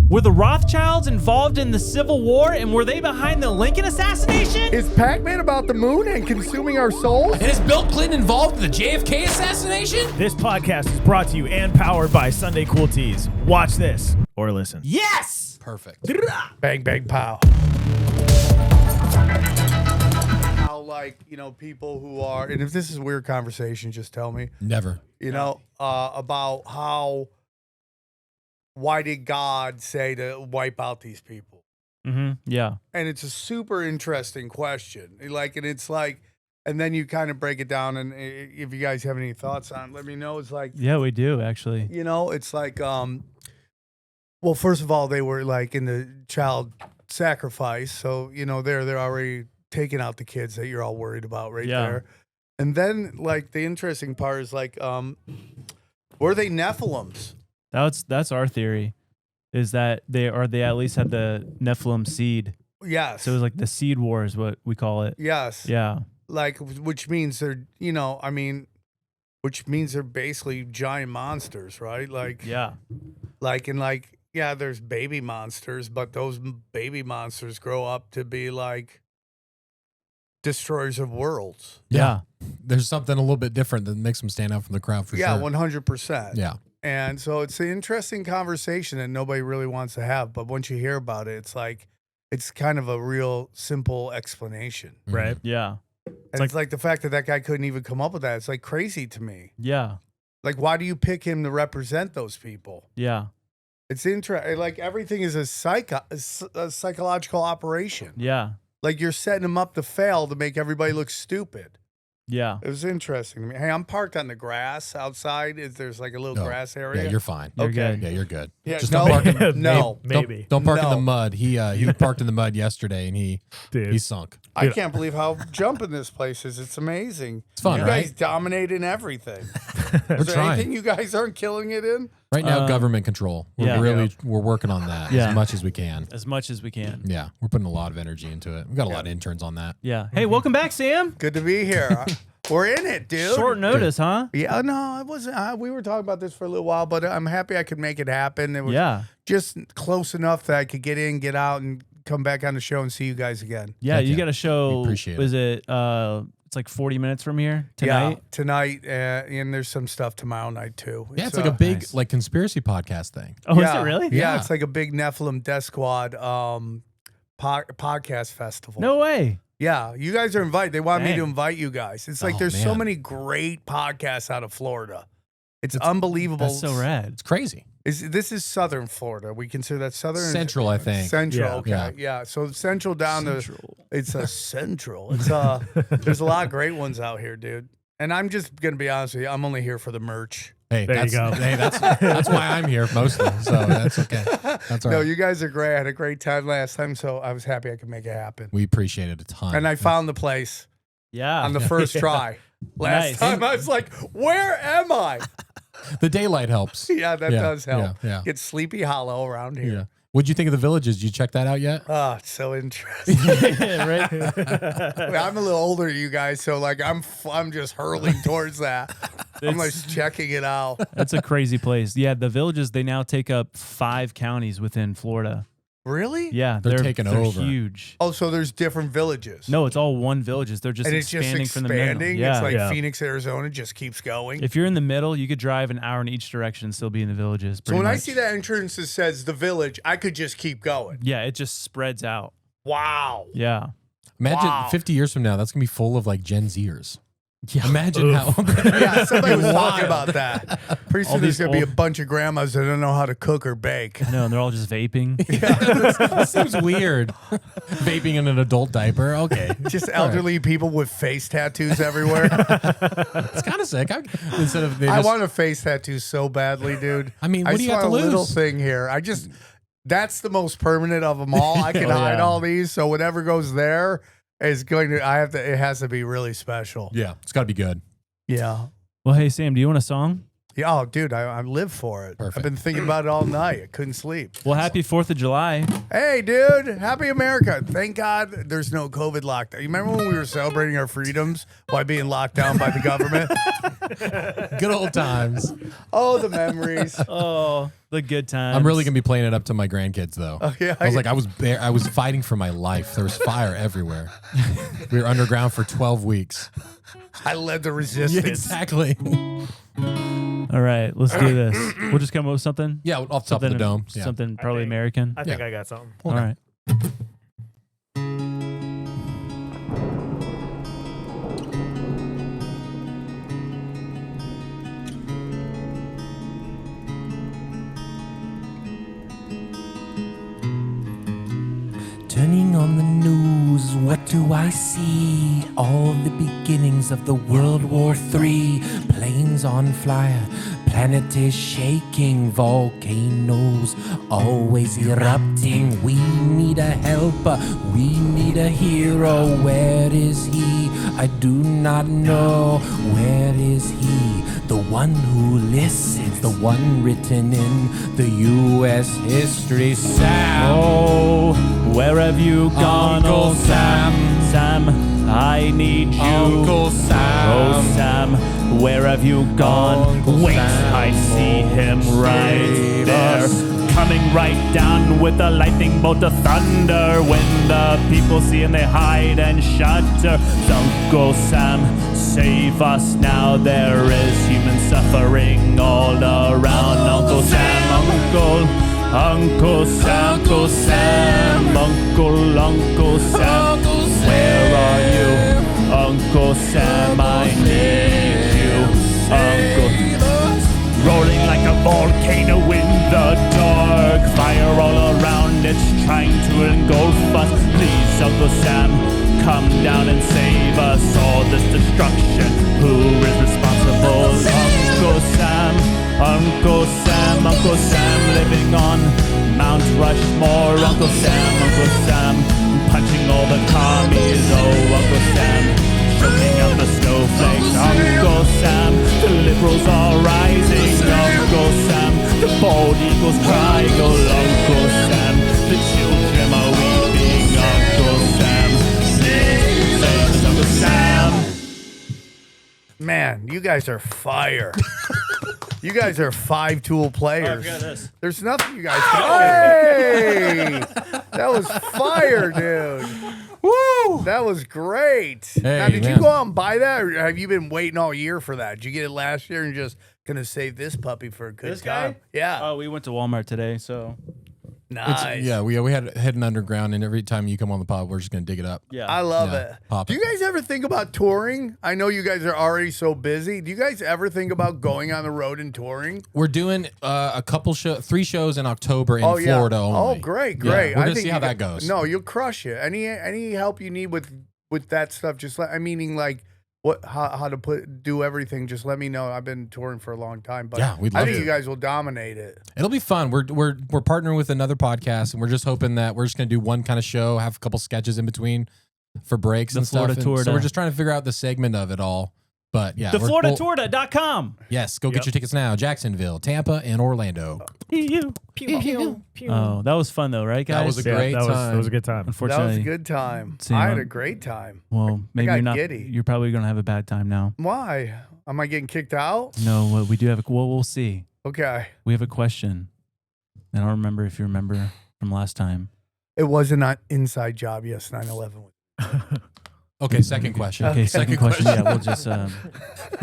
Were the Rothschilds involved in the Civil War, and were they behind the Lincoln assassination? Is Pac-Man about the moon and consuming our souls? And is Bill Clinton involved in the JFK assassination? This podcast is brought to you and powered by Sunday Cool Teas. Watch this or listen. Yes! Perfect. Bang, bang, pow. How, like, you know, people who are, and if this is a weird conversation, just tell me. Never. You know, about how, why did God say to wipe out these people? Mm-hmm. Yeah. And it's a super interesting question. Like, and it's like, and then you kind of break it down. And if you guys have any thoughts on it, let me know. It's like, Yeah, we do, actually. you know, it's like, well, first of all, they were like in the child sacrifice. So, you know, they're already taking out the kids that you're all worried about right Yeah. there. And then, like, the interesting part is like, were they Nephilims? That's our theory, is that they at least had the Nephilim seed. Yes. So it was like the seed war is what we call it. Yes. Yeah. Like, which means they're, you know, I mean, which means they're basically giant monsters, right? Like, Yeah. like, and like, yeah, there's baby monsters, but those baby monsters grow up to be like destroyers of worlds. Yeah. There's something a little bit different that makes them stand out from the crowd for Yeah, sure. 100%. Yeah. And so it's an interesting conversation that nobody really wants to have. But once you hear about it, it's like, it's kind of a real simple explanation. Right. Yeah. And it's like the fact that guy couldn't even come up with that. It's like crazy to me. Yeah. Like, why do you pick him to represent those people? Yeah. It's interesting. Like, everything is a psychological operation. Yeah. Like, you're setting them up to fail to make everybody look stupid. Yeah. It was interesting to me. Hey, I'm parked on the grass outside. There's like a little grass area. Yeah, you're fine. You're Okay. good. Yeah, you're good. Yeah, Just no, don't park in, no. Maybe. Don't park in No. the mud. He parked in the mud yesterday and he sunk. I can't believe how jumping this place is. It's amazing. It's fun, you right? guys dominate in everything. We're Is there trying. anything you guys aren't killing it in? Right now, government control. We're we're working on that Yeah. as much as we can. As much as we can. Yeah, we're putting a lot of energy into it. We've got a lot of interns on that. Yeah. Hey, welcome back, Sam. Good to be here. We're in it, dude. Short notice, huh? Yeah, no, it wasn't. We were talking about this for a little while, but I'm happy I could make it happen. It was Yeah. just close enough that I could get in, get out, and come back on the show and see you guys again. Yeah, Heck you yeah. got a show. We appreciate Was it? It's like 40 minutes from here tonight. Yeah, tonight, and there's some stuff tomorrow night too. Yeah, it's like a big like conspiracy podcast thing. Oh, yeah, is it really? Yeah, Yeah. it's like a big Nephilim Death Squad podcast festival. No way. Yeah, you guys are invited. They want me to Dang. invite you guys. It's like Oh, there's so man. many great podcasts out of Florida. It's unbelievable. That's so rad. It's crazy. This is southern Florida. We consider that southern. Central, I think. Central, Yeah. okay, Yeah. yeah. So central down Central. to it's a central. It's there's a lot of great ones out here, dude. And I'm just gonna be honest with you. I'm only here for the merch. Hey, There you go. Hey, that's why I'm here mostly. So that's okay. That's all No, right. you guys are great. I had a great time last time, so I was happy I could make it happen. We appreciate it a ton. And I found the place Yeah. on the first try. Last Nice. time I was like, where am I? the daylight helps. Yeah, that Yeah, does help. yeah. Get Sleepy Hollow around Yeah. here. What'd you think of the villages? Did you check that out yet? Oh, it's so interesting. right? I'm a little older than you guys, so like I'm just hurling towards that. I'm like checking it out. That's a crazy place. Yeah, the villages, they now take up 5 counties within Florida. Really? Yeah, They're taking over. Huge. Oh, so there's different villages. No, it's all one villages. They're just and it's just expanding from the middle. expanding. Yeah. It's like Yeah. Phoenix, Arizona, just keeps going. If you're in the middle, you could drive an hour in each direction and still be in the villages. So pretty when I much. see that entrance that says the village, I could just keep going. Yeah, it just spreads out. Wow. Yeah. Imagine Wow. 50 years from now, that's gonna be full of like Gen Zers. Yeah. Imagine how. Yeah, somebody was talking about that. Pretty All soon there's these going to be a old- bunch of grandmas that don't know how to cook or bake. No, and they're all just vaping. That seems weird. Vaping in an adult diaper. Okay. Just elderly people with face tattoos everywhere. It's kind of sick. Instead of I want a face tattoo so badly, dude. I mean, what do you just got want to a little lose? thing here. That's the most permanent of them all. I can Oh, hide yeah. all these, so whatever goes there is going to. It has to be really special. Yeah, it's got to be good. Yeah. Well, hey, Sam, do you want a song? Yeah, oh, dude, I live for it. Perfect. I've been thinking about it all night. I couldn't sleep. Well, happy 4th of July. Hey, dude, happy America. Thank God there's no COVID lockdown. You remember when we were celebrating our freedoms by being locked down by the government? Good old times. Oh, the memories. Oh, the good times. I'm really gonna be playing it up to my grandkids though. Oh, yeah, I was fighting for my life. There was fire everywhere. We were underground for 12 weeks. I led the resistance. Exactly. All right, let's do this. We'll just come up with something. Yeah, off the top of the dome. Yeah. Something probably American. I think I got something. All right. Turning on the news, what do I see? All the beginnings of the World War III. Planes on fire, planet is shaking, volcanoes always erupting. We need a helper, we need a hero. Where is he? I do not know. Where is he? The one who listens, the one written in the U.S. history. Sam. Oh, where have you gone, Uncle oh Sam? Sam, I need you. Uncle Sam. Oh Sam, where have you gone? Uncle Wait, Sam. I see him right Save there. us. Coming right down with a lightning bolt of thunder. When the people see him, they hide and shudder. Uncle Sam, save us now. There is human suffering all around. Uncle Sam, Uncle Sam, Uncle Sam, Uncle Sam, where are you? Uncle Sam, I need you. Uncle, rolling like a volcano in the dark, fire all around, it's trying to engulf us. Please, Uncle Sam, come down and save us all this destruction. Who is responsible? Uncle Sam, Uncle Sam, Uncle Sam, living on Mount Rushmore. Uncle Sam, punching all the commies. Oh, Uncle Sam, choking out the snowflakes. Uncle Sam, the liberals are rising. Uncle Sam, the bald eagles crying. Oh, Uncle Sam, the children are weeping. Uncle Sam, save Uncle Sam. Man, you guys are fire. You guys are 5-tool players. this. There's nothing you guys can. Hey! That was fire, dude. Woo! That was great. Now, did you man. go out and buy that, or have you been waiting all year for that? Did you get it last year and just gonna save this puppy for a good This guy? time? Yeah. Oh, we went to Walmart today, so Nice. Yeah, we had hidden underground, and every time you come on the pod, we're just gonna dig it up. yeah. I love Yeah, it. pop Do it. you guys ever think about touring? I know you guys are already so busy. Do you guys ever think about going on the road and touring? We're doing a couple 3 shows in October in Florida only. Oh, great, Yeah, great. we're gonna think see how you that gu- goes. No, you'll crush it. Any help you need with that stuff, just let. I meaning like how to do everything. Just let me know. I've been touring for a long time, but Yeah, we'd I love think to. you guys will dominate it. It'll be fun. We're partnering with another podcast, and we're just hoping that we're just gonna do one kind of show, have a couple sketches in between for breaks The and stuff. Florida And tour so we're to- just trying to figure out the segment of it all. But yeah, TheFloridaTour.com. yes, go get your tickets now. Jacksonville, Tampa, and Orlando. Pew, pew, pew. Oh, that was fun though, right, guys? That was a great that time. was a good time. That was Unfortunately, a good time. See, I had I'm- a great time. well, maybe got you're not. giddy. You're probably gonna have a bad time now. Why? Am I getting kicked out? No, we do have a. Well, we'll see. Okay. We have a question. I don't remember if you remember from last time. It was an inside job. Yes, 9/11. Okay, second question. Okay, second question. Yeah, we'll just.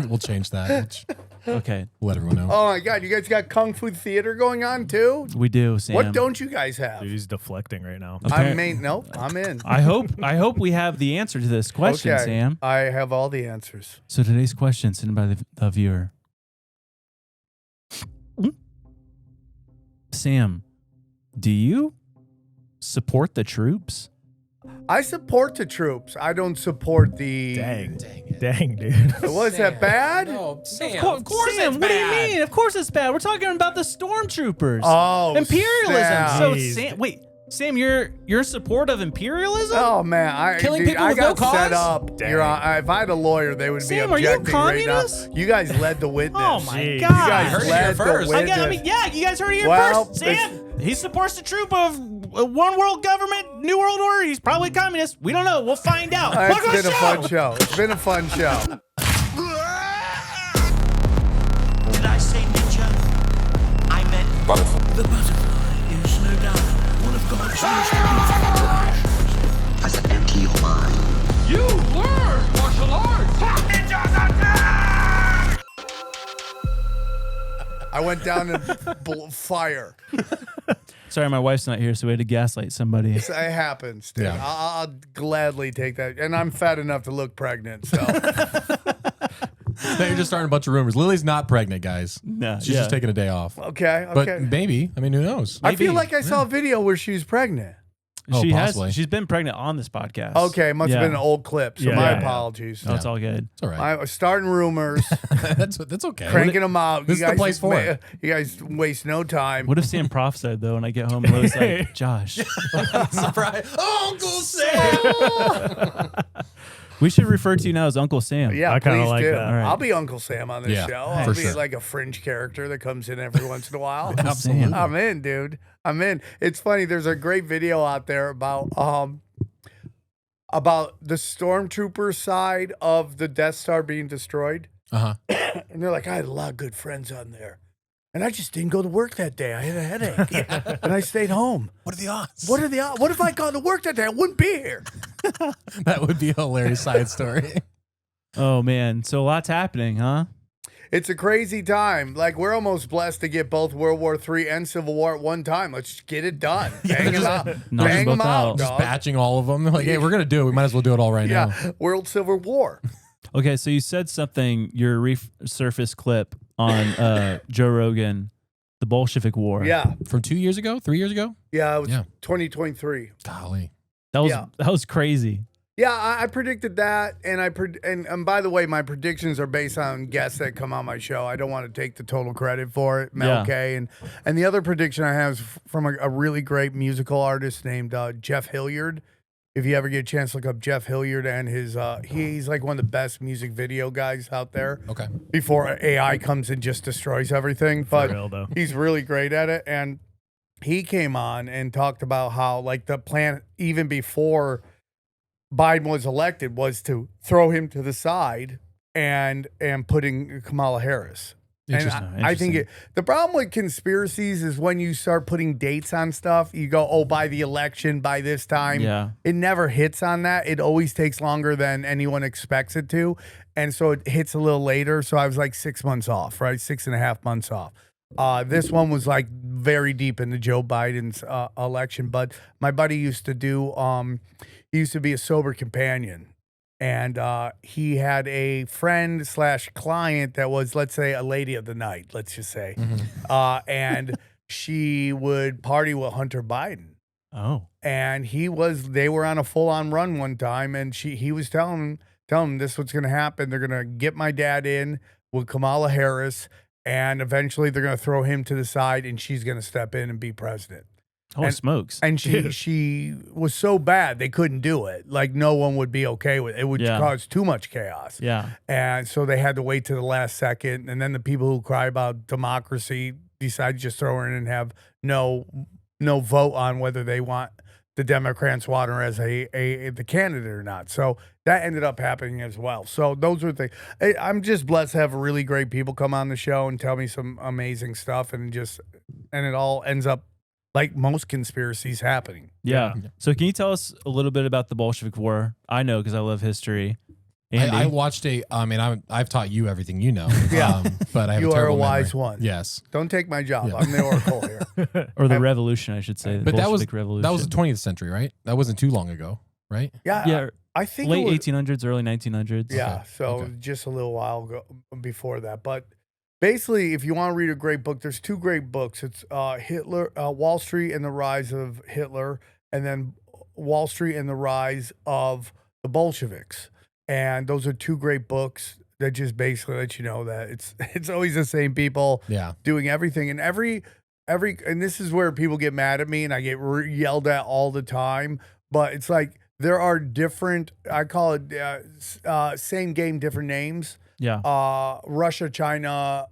We'll change that. Okay, We'll let everyone know. Oh my God, you guys got Kung Fu Theater going on too? we do, Sam. What don't you guys have? Dude, he's deflecting right now. I'm in. I hope we have the answer to this question, Okay. Sam. I have all the answers. So today's question sent by the viewer. Sam, do you support the troops? I support the troops. I don't support the. Dang, dude. Was that bad? No, Sam, Of course Sam, Sam, what do you mean? Of course it's bad. We're talking about the stormtroopers. Oh, Imperialism. Sam. So Jeez. Sam, wait, Sam, you're in support of imperialism? Oh man, Killing people I with no got set cause? up. If I had a lawyer, they would Sam, be are you objecting right now. communist? You guys led the witness. Oh my Jeez. God! You guys heard it here led the first. witness. Yeah, you guys heard it here Well, first. Sam, he supports the troop of one world government, new world order. He's probably communist. We don't know. We'll find out. It's Welcome to been the a show. fun show. It's been a fun show. Did I say ninja? I meant the butterfly is no doubt one of God's most beautiful creations. I said empty your mind. You learn martial arts! I went down in fire. Sorry, my wife's not here, so we had to gaslight somebody. It happens, dude. Yeah. I'll gladly take that. And I'm fat enough to look pregnant, so. Now you're just starting a bunch of rumors. Lily's not pregnant, guys. No, She's just taking a day off. Okay. But maybe. I mean, who knows? I feel like I saw a video where she was pregnant. Oh, possibly. She's been pregnant on this podcast. Okay, it must have been an old clip, so Yeah. my Yeah. apologies. Oh, it's all good. It's all right. I was starting rumors, that's okay. cranking them out. This is the place for it. You guys waste no time. What if Sam prophesied though, and I get home and Lily's like, Josh, Surprise. Uncle Sam! we should refer to you now as Uncle Sam. Yeah, I kinda please like do. that. All right. I'll be Uncle Sam on this Yeah, show. for I'll be sure. like a fringe character that comes in every once in a while. Sam. I'm in, dude. I'm in. It's funny. There's a great video out there about the stormtrooper side of the Death Star being destroyed. Uh-huh. And they're like, I had a lot of good friends on there. And I just didn't go to work that day. I had a headache. And I stayed home. What are the odds? What are the odds? What if I gone to work that day? I wouldn't be here. That would be a hilarious side story. Oh man, so a lot's happening, huh? It's a crazy time. Like, we're almost blessed to get both World War III and Civil War at one time. Let's just get it done. Bang them out. Knock Bang them them both out, out. Just dog. batching all of them. Like, hey, we're going to do it. We might as well do it all right now. Yeah, World Civil War. Okay, so you said something, your resurface clip on Joe Rogan, the Bolshevik War. Yeah, From 2 years ago? 3 years ago? yeah, it was Yeah. 2023. Golly. that was Yeah. that was crazy. Yeah, I predicted that, and and by the way, my predictions are based on guests that come on my show. I don't want to take the total credit for it, Mel Yeah. K. And the other prediction I have is from a really great musical artist named Jeff Hilliard. If you ever get a chance, look up Jeff Hilliard and his. He's like one of the best music video guys out there. Okay. Before AI comes and just destroys everything, but real, though. he's really great at it. And he came on and talked about how like the plan even before Biden was elected was to throw him to the side and putting Kamala Harris. And Interesting. I think the problem with conspiracies is when you start putting dates on stuff, you go, oh, by the election, by this time. Yeah. It never hits on that. It always takes longer than anyone expects it to. And so it hits a little later. So I was like 6 months off, right? 6.5 months off. This one was like very deep into Joe Biden's election. But my buddy used to do, he used to be a sober companion. And he had a friend / client that was, let's say, a lady of the night, let's just say. And she would party with Hunter Biden. Oh. And they were on a full-on run one time, and he was telling him this is what's going to happen. They're going to get my dad in with Kamala Harris, and eventually they're going to throw him to the side, and she's going to step in and be president. Holy smokes. And she was so bad they couldn't do it. Like no one would be okay with it. It would Yeah. cause too much chaos. Yeah. And so they had to wait to the last second. And then the people who cry about democracy decide to just throw her in and have no vote on whether they want the Democrats want her as the candidate or not. So that ended up happening as well. So those are the things. I'm just blessed to have really great people come on the show and tell me some amazing stuff, and it all ends up like most conspiracies happening. Yeah. So can you tell us a little bit about the Bolshevik War? I know because I love history. Andy? I watched I've taught you everything you know. Yeah. But I have You a are a terrible wise memory. one. Yes. Don't take my job. I'm the oracle here. or the revolution, I should say. The But Bolshevik Revolution. that was the 20th century, right? That wasn't too long ago, right? Yeah. Yeah. I think late it was, 1800s, early 1900s. Yeah. Okay, So okay. just a little while ago before that. But basically, if you want to read a great book, there's two great books. It's Hitler, Wall Street and the Rise of Hitler, and then Wall Street and the Rise of the Bolsheviks. And those are two great books that just basically let you know that it's always the same people Yeah. doing everything. And every and this is where people get mad at me and I get yelled at all the time, but it's like there are different, I call it same game, different names. Yeah. Russia, China,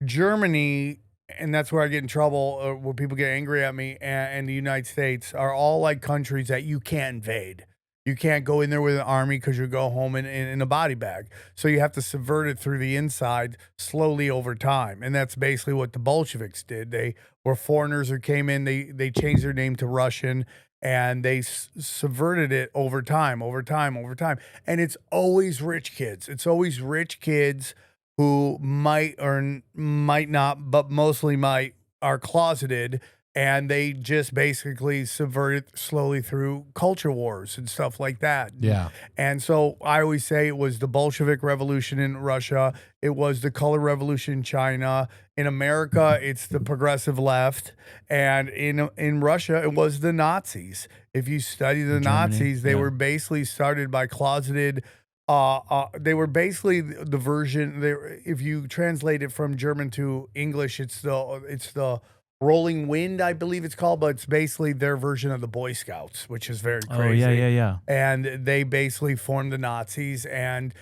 Germany, and that's where I get in trouble, where people get angry at me, and the United States are all like countries that you can't invade. You can't go in there with an army because you go home in a body bag. So you have to subvert it through the inside slowly over time. And that's basically what the Bolsheviks did. They were foreigners who came in, they changed their name to Russian, and they subverted it over time. And it's always rich kids. It's always rich kids who might or might not, but mostly might, are closeted, and they just basically subvert it slowly through culture wars and stuff like that. Yeah. And so I always say it was the Bolshevik Revolution in Russia. It was the Color Revolution in China. In America, it's the progressive left. And in Russia, it was the Nazis. If you study the Nazis, they were basically started by closeted. They were basically the version. If you translate it from German to English, it's the Rolling Wind, I believe it's called, but it's basically their version of the Boy Scouts, which is very crazy. Oh, yeah. And they basically formed the Nazis, and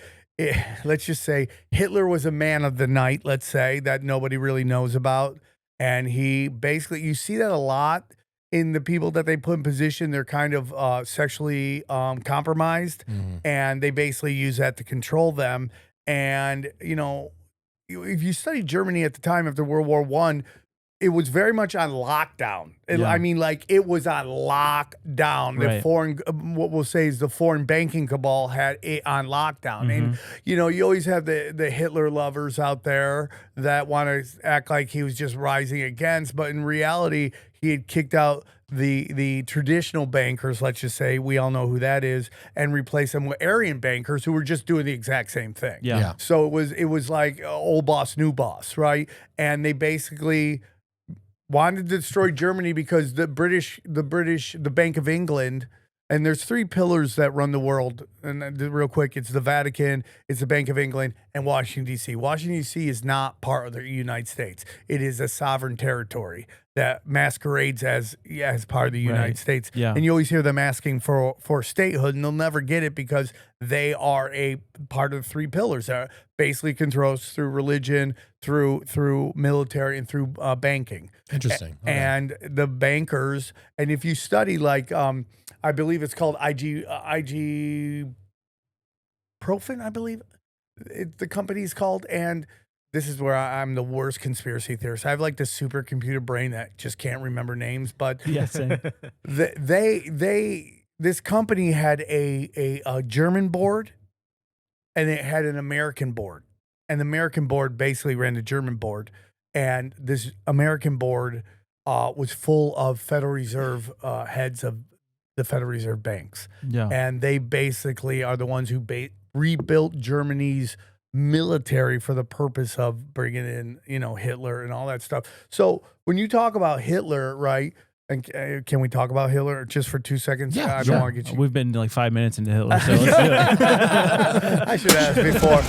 let's just say Hitler was a man of the night, let's say, that nobody really knows about. And he basically, you see that a lot in the people that they put in position. They're kind of sexually compromised, and they basically use that to control them. And, you know, if you study Germany at the time after World War I, it was very much on lockdown. I mean, like, it was on lockdown. The foreign, what we'll say is the foreign banking cabal had it on lockdown. And, you know, you always have the Hitler lovers out there that want to act like he was just rising against. But in reality, he had kicked out the traditional bankers, let's just say, we all know who that is, and replaced them with Aryan bankers who were just doing the exact same thing. Yeah. So it was like old boss, new boss, right? And they basically wanted to destroy Germany because the Bank of England, and there's three pillars that run the world. And real quick, it's the Vatican, it's the Bank of England, and Washington, D.C. Washington, D.C. is not part of the United States. It is a sovereign territory that masquerades as part of the United States. Yeah. And you always hear them asking for statehood, and they'll never get it because they are a part of the three pillars that basically controls through religion, through military, and through banking. Interesting. Okay. And the bankers, and if you study like I believe it's called IG Profin, I believe the company is called, and this is where I'm the worst conspiracy theorist. I have like this supercomputer brain that just can't remember names, but Same. this company had a German board, and it had an American board, and the American board basically ran the German board, and this American board was full of Federal Reserve heads of the Federal Reserve banks. Yeah. And they basically are the ones who rebuilt Germany's military for the purpose of bringing in, you know, Hitler and all that stuff. So when you talk about Hitler, right? And can we talk about Hitler just for 2 seconds? Yeah, I don't want to get you. We've been like 5 minutes into Hitler, so let's do it. I should ask before.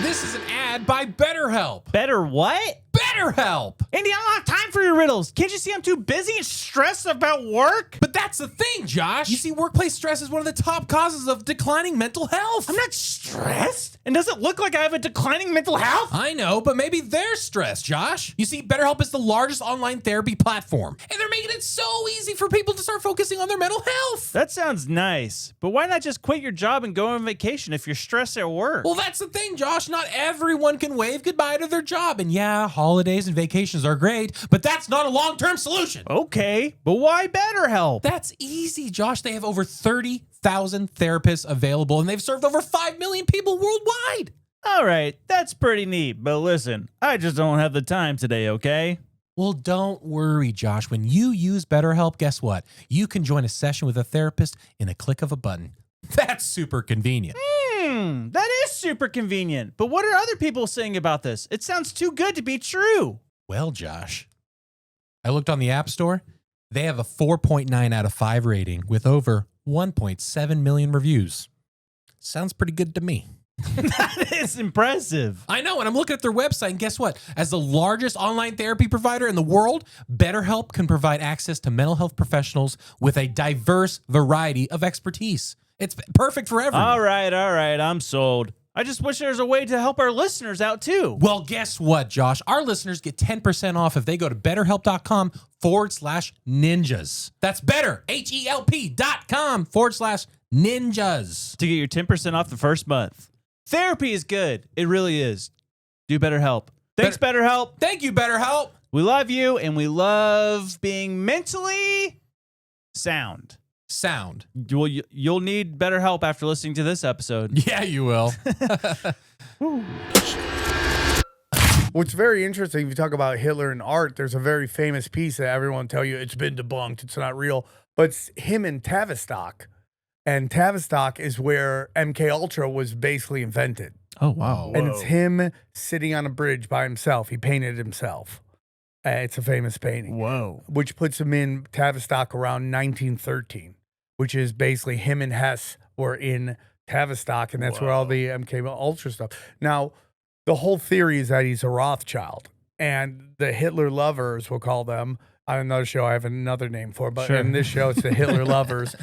This is an ad by BetterHelp. Better what? BetterHelp. Andy, I don't have time for your riddles. Can't you see I'm too busy and stressed about work? But that's the thing, Josh. You see, workplace stress is one of the top causes of declining mental health. I'm not stressed. And does it look like I have a declining mental health? I know, but maybe they're stressed, Josh. You see, BetterHelp is the largest online therapy platform, and they're making it so easy for people to start focusing on their mental health. That sounds nice. But why not just quit your job and go on vacation if you're stressed at work? Well, that's the thing, Josh. Not everyone can wave goodbye to their job. And yeah, holidays and vacations are great, but that's not a long-term solution. Okay, but why BetterHelp? That's easy, Josh. They have over 30,000 therapists available, and they've served over 5 million people worldwide. All right, that's pretty neat. But listen, I just don't have the time today, okay? Well, don't worry, Josh. When you use BetterHelp, guess what? You can join a session with a therapist in a click of a button. That's super convenient. That is super convenient. But what are other people saying about this? It sounds too good to be true. Well, Josh, I looked on the App Store. They have a 4.9 out of 5 rating with over 1.7 million reviews. Sounds pretty good to me. That is impressive. I know, and I'm looking at their website, and guess what? As the largest online therapy provider in the world, BetterHelp can provide access to mental health professionals with a diverse variety of expertise. It's perfect for everyone. All right. I'm sold. I just wish there was a way to help our listeners out too. Well, guess what, Josh? Our listeners get 10% off if they go to betterhelp.com/ninjas. That's better, HELP.com/ninjas. To get your 10% off the first month. Therapy is good. It really is. Do BetterHelp. Thanks, BetterHelp. Thank you, BetterHelp. We love you, and we love being mentally sound. You'll need better help after listening to this episode. Yeah, you will. What's very interesting, if you talk about Hitler and art, there's a very famous piece that everyone will tell you it's been debunked, it's not real, but it's him in Tavistock. And Tavistock is where MK Ultra was basically invented. Oh, wow. And it's him sitting on a bridge by himself. He painted himself. It's a famous painting. Whoa. Which puts him in Tavistock around 1913, which is basically him and Hess were in Tavistock, and that's where all the MK Ultra stuff. Now, the whole theory is that he's a Rothschild, and the Hitler lovers, we'll call them. On another show, I have another name for it, but in this show, it's the Hitler lovers.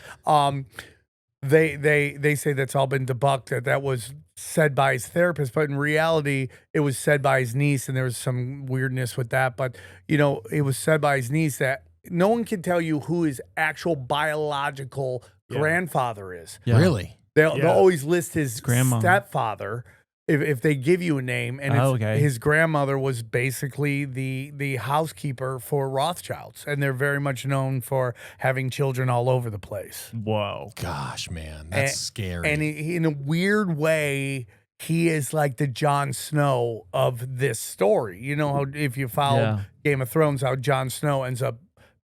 They say that's all been debunked, that was said by his therapist, but in reality, it was said by his niece, and there was some weirdness with that. But, you know, it was said by his niece that no one can tell you who his actual biological grandfather is. Yeah. Really? They'll always list his grandma. stepfather if they give you a name, and okay. His grandmother was basically the housekeeper for Rothschilds, and they're very much known for having children all over the place. Whoa. Gosh, man, that's scary. And he, in a weird way, he is like the Jon Snow of this story. You know how if you follow Game of Thrones, how Jon Snow ends up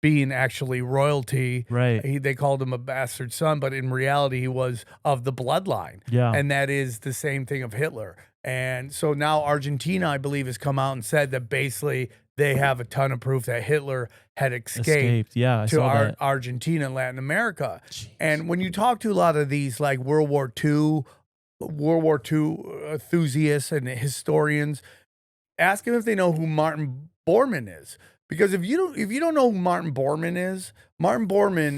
being actually royalty. Right. They called him a bastard son, but in reality, he was of the bloodline. Yeah. And that is the same thing of Hitler. And so now Argentina, I believe, has come out and said that basically they have a ton of proof that Hitler had escaped Yeah, I saw that. Argentina and Latin America. Jeez. And when you talk to a lot of these like World War II enthusiasts and historians, ask them if they know who Martin Bormann is. Because if you don't know who Martin Bormann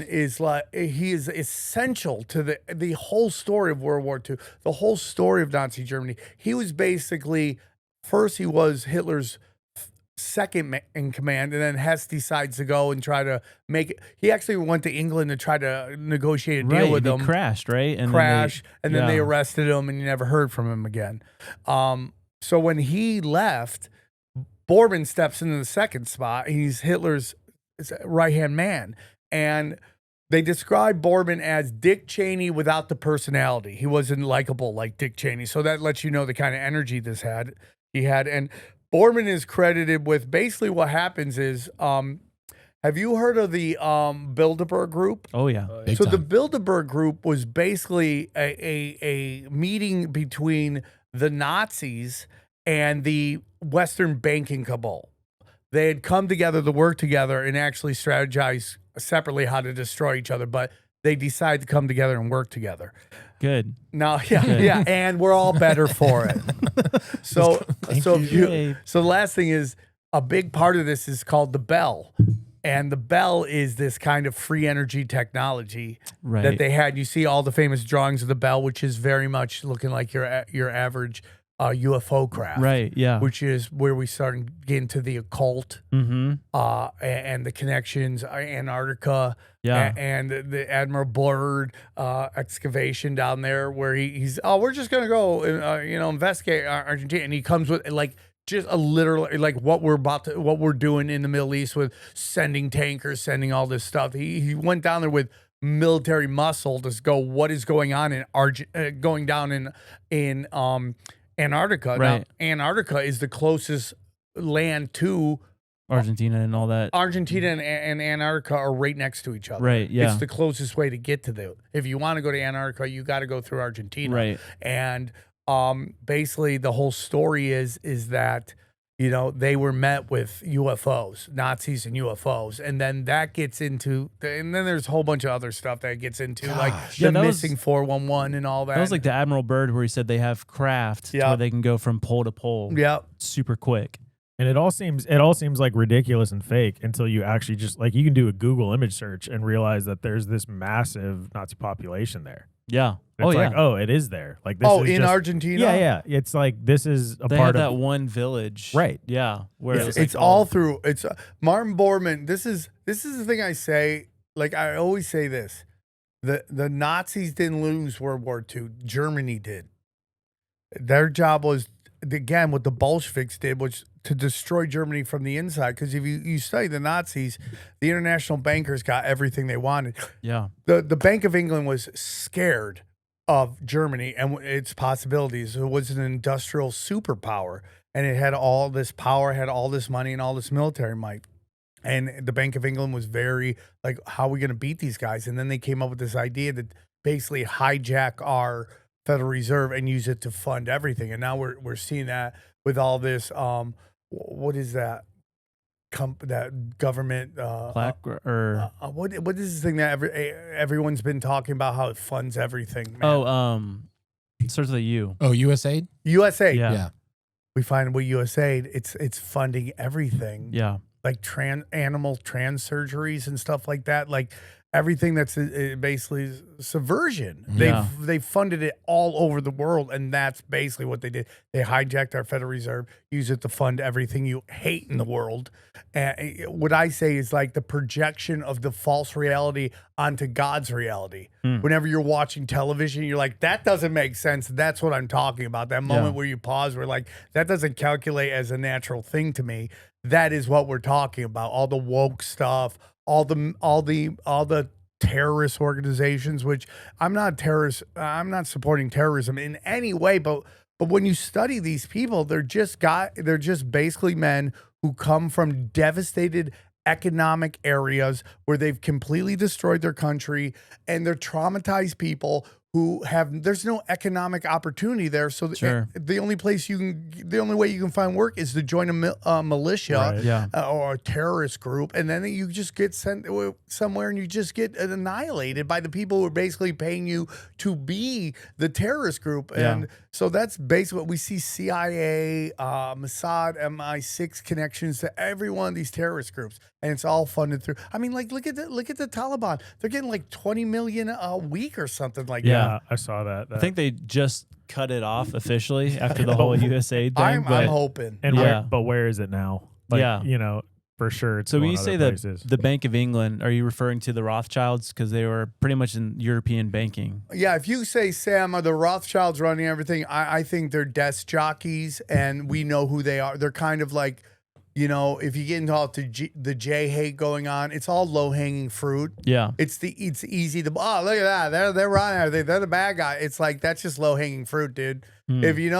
is like, he is essential to the whole story of World War II, the whole story of Nazi Germany. He was basically, first he was Hitler's second in command, and then Hess decides to go and try to make it. He actually went to England to try to negotiate a deal with them. Crashed, right? And then they arrested him, and you never heard from him again. So when he left, Bormann steps into the second spot. He's Hitler's right-hand man. And they describe Bormann as Dick Cheney without the personality. He wasn't likable like Dick Cheney. So that lets you know the kind of energy he had. And Bormann is credited with basically what happens is, have you heard of the Bilderberg Group? Oh, yeah. So the Bilderberg Group was basically a meeting between the Nazis and the Western banking cabal. They had come together to work together and actually strategize separately how to destroy each other, but they decided to come together and work together. Good. Now, and we're all better for it. So the last thing is, a big part of this is called the Bell. And the Bell is this kind of free energy technology that they had. You see all the famous drawings of the Bell, which is very much looking like your average UFO craft, right? Yeah, which is where we start getting to the occult, and the connections, Antarctica, and the Admiral Byrd excavation down there, where he's we're just gonna go, investigate Argentina, and he comes with like just a literal like what we're doing in the Middle East with sending tankers, sending all this stuff. He went down there with military muscle to go what is going on in going down in Antarctica. Right. Now, Antarctica is the closest land to Argentina and all that. Argentina and Antarctica are right next to each other. Right, yeah. It's the closest way to get to them. If you want to go to Antarctica, you got to go through Argentina. Right. And basically the whole story is that you know, they were met with UFOs, Nazis and UFOs. And then that gets into, and then there's a whole bunch of other stuff that gets into, like Yeah, the that was- missing 411 and all that. That was like the Admiral Byrd where he said they have craft Yeah. where they can go from pole to pole Yep. super quick. And it all seems like ridiculous and fake until you actually just like you can do a Google image search and realize that there's this massive Nazi population there. Yeah. It's yeah. like, oh, it is there. Like this Oh, is in just, Argentina? Yeah. It's like this is a They part have of that one village. Right. Yeah. Where It's, it's, like, it's all through. It's Martin Bormann. This is the thing I say. Like I always say this: the Nazis didn't lose World War II. Germany did. Their job was, again, what the Bolsheviks did was to destroy Germany from the inside. Because if you study the Nazis, the international bankers got everything they wanted. Yeah. The Bank of England was scared of Germany and its possibilities. It was an industrial superpower, and it had all this power, had all this money, and all this military might. And the Bank of England was very like, how are we going to beat these guys? And then they came up with this idea to basically hijack our Federal Reserve and use it to fund everything. And now we're seeing that with all this. What is that? That government Plaque or what is this thing that everyone's been talking about, how it funds everything, man? it starts with a U. Oh, USAID? USAID. Yeah. We find with USAID, it's funding everything. Yeah. Like animal trans surgeries and stuff like that. Like everything that's basically subversion. Yeah. They funded it all over the world, and that's basically what they did. They hijacked our Federal Reserve, use it to fund everything you hate in the world. And what I say is like the projection of the false reality onto God's reality. Whenever you're watching television, you're like, that doesn't make sense. That's what I'm talking about. That moment where you pause, where like, that doesn't calculate as a natural thing to me. That is what we're talking about. All the woke stuff, all the terrorist organizations, which I'm not terrorist. I'm not supporting terrorism in any way, but when you study these people, they're just basically men who come from devastated economic areas where they've completely destroyed their country, and they're traumatized people who there's no economic opportunity there. So Sure. the only way you can find work is to join a militia Right. Yeah. or a terrorist group. And then you just get sent somewhere and you just get annihilated by the people who are basically paying you to be the terrorist group. Yeah. And so that's basically what we see: CIA, Mossad, MI6 connections to every one of these terrorist groups. And it's all funded through. I mean, like, look at the Taliban. They're getting like 20 million a week or something like that. Yeah, I saw that. I think they just cut it off officially after the whole USAID thing. I'm but hoping. And Yeah. where is it now? Like, Yeah. you know, for sure. It's So when going you say other that places. the Bank of England, are you referring to the Rothschilds? Because they were pretty much in European banking. Yeah, if you say, Sam, are the Rothschilds running everything? I think they're desk jockeys, and we know who they are. They're kind of like, you know, if you get into all the J hate going on, it's all low hanging fruit. Yeah. It's easy to, oh, look at that, they're running everything, they're the bad guy. It's like, that's just low hanging fruit, dude. If you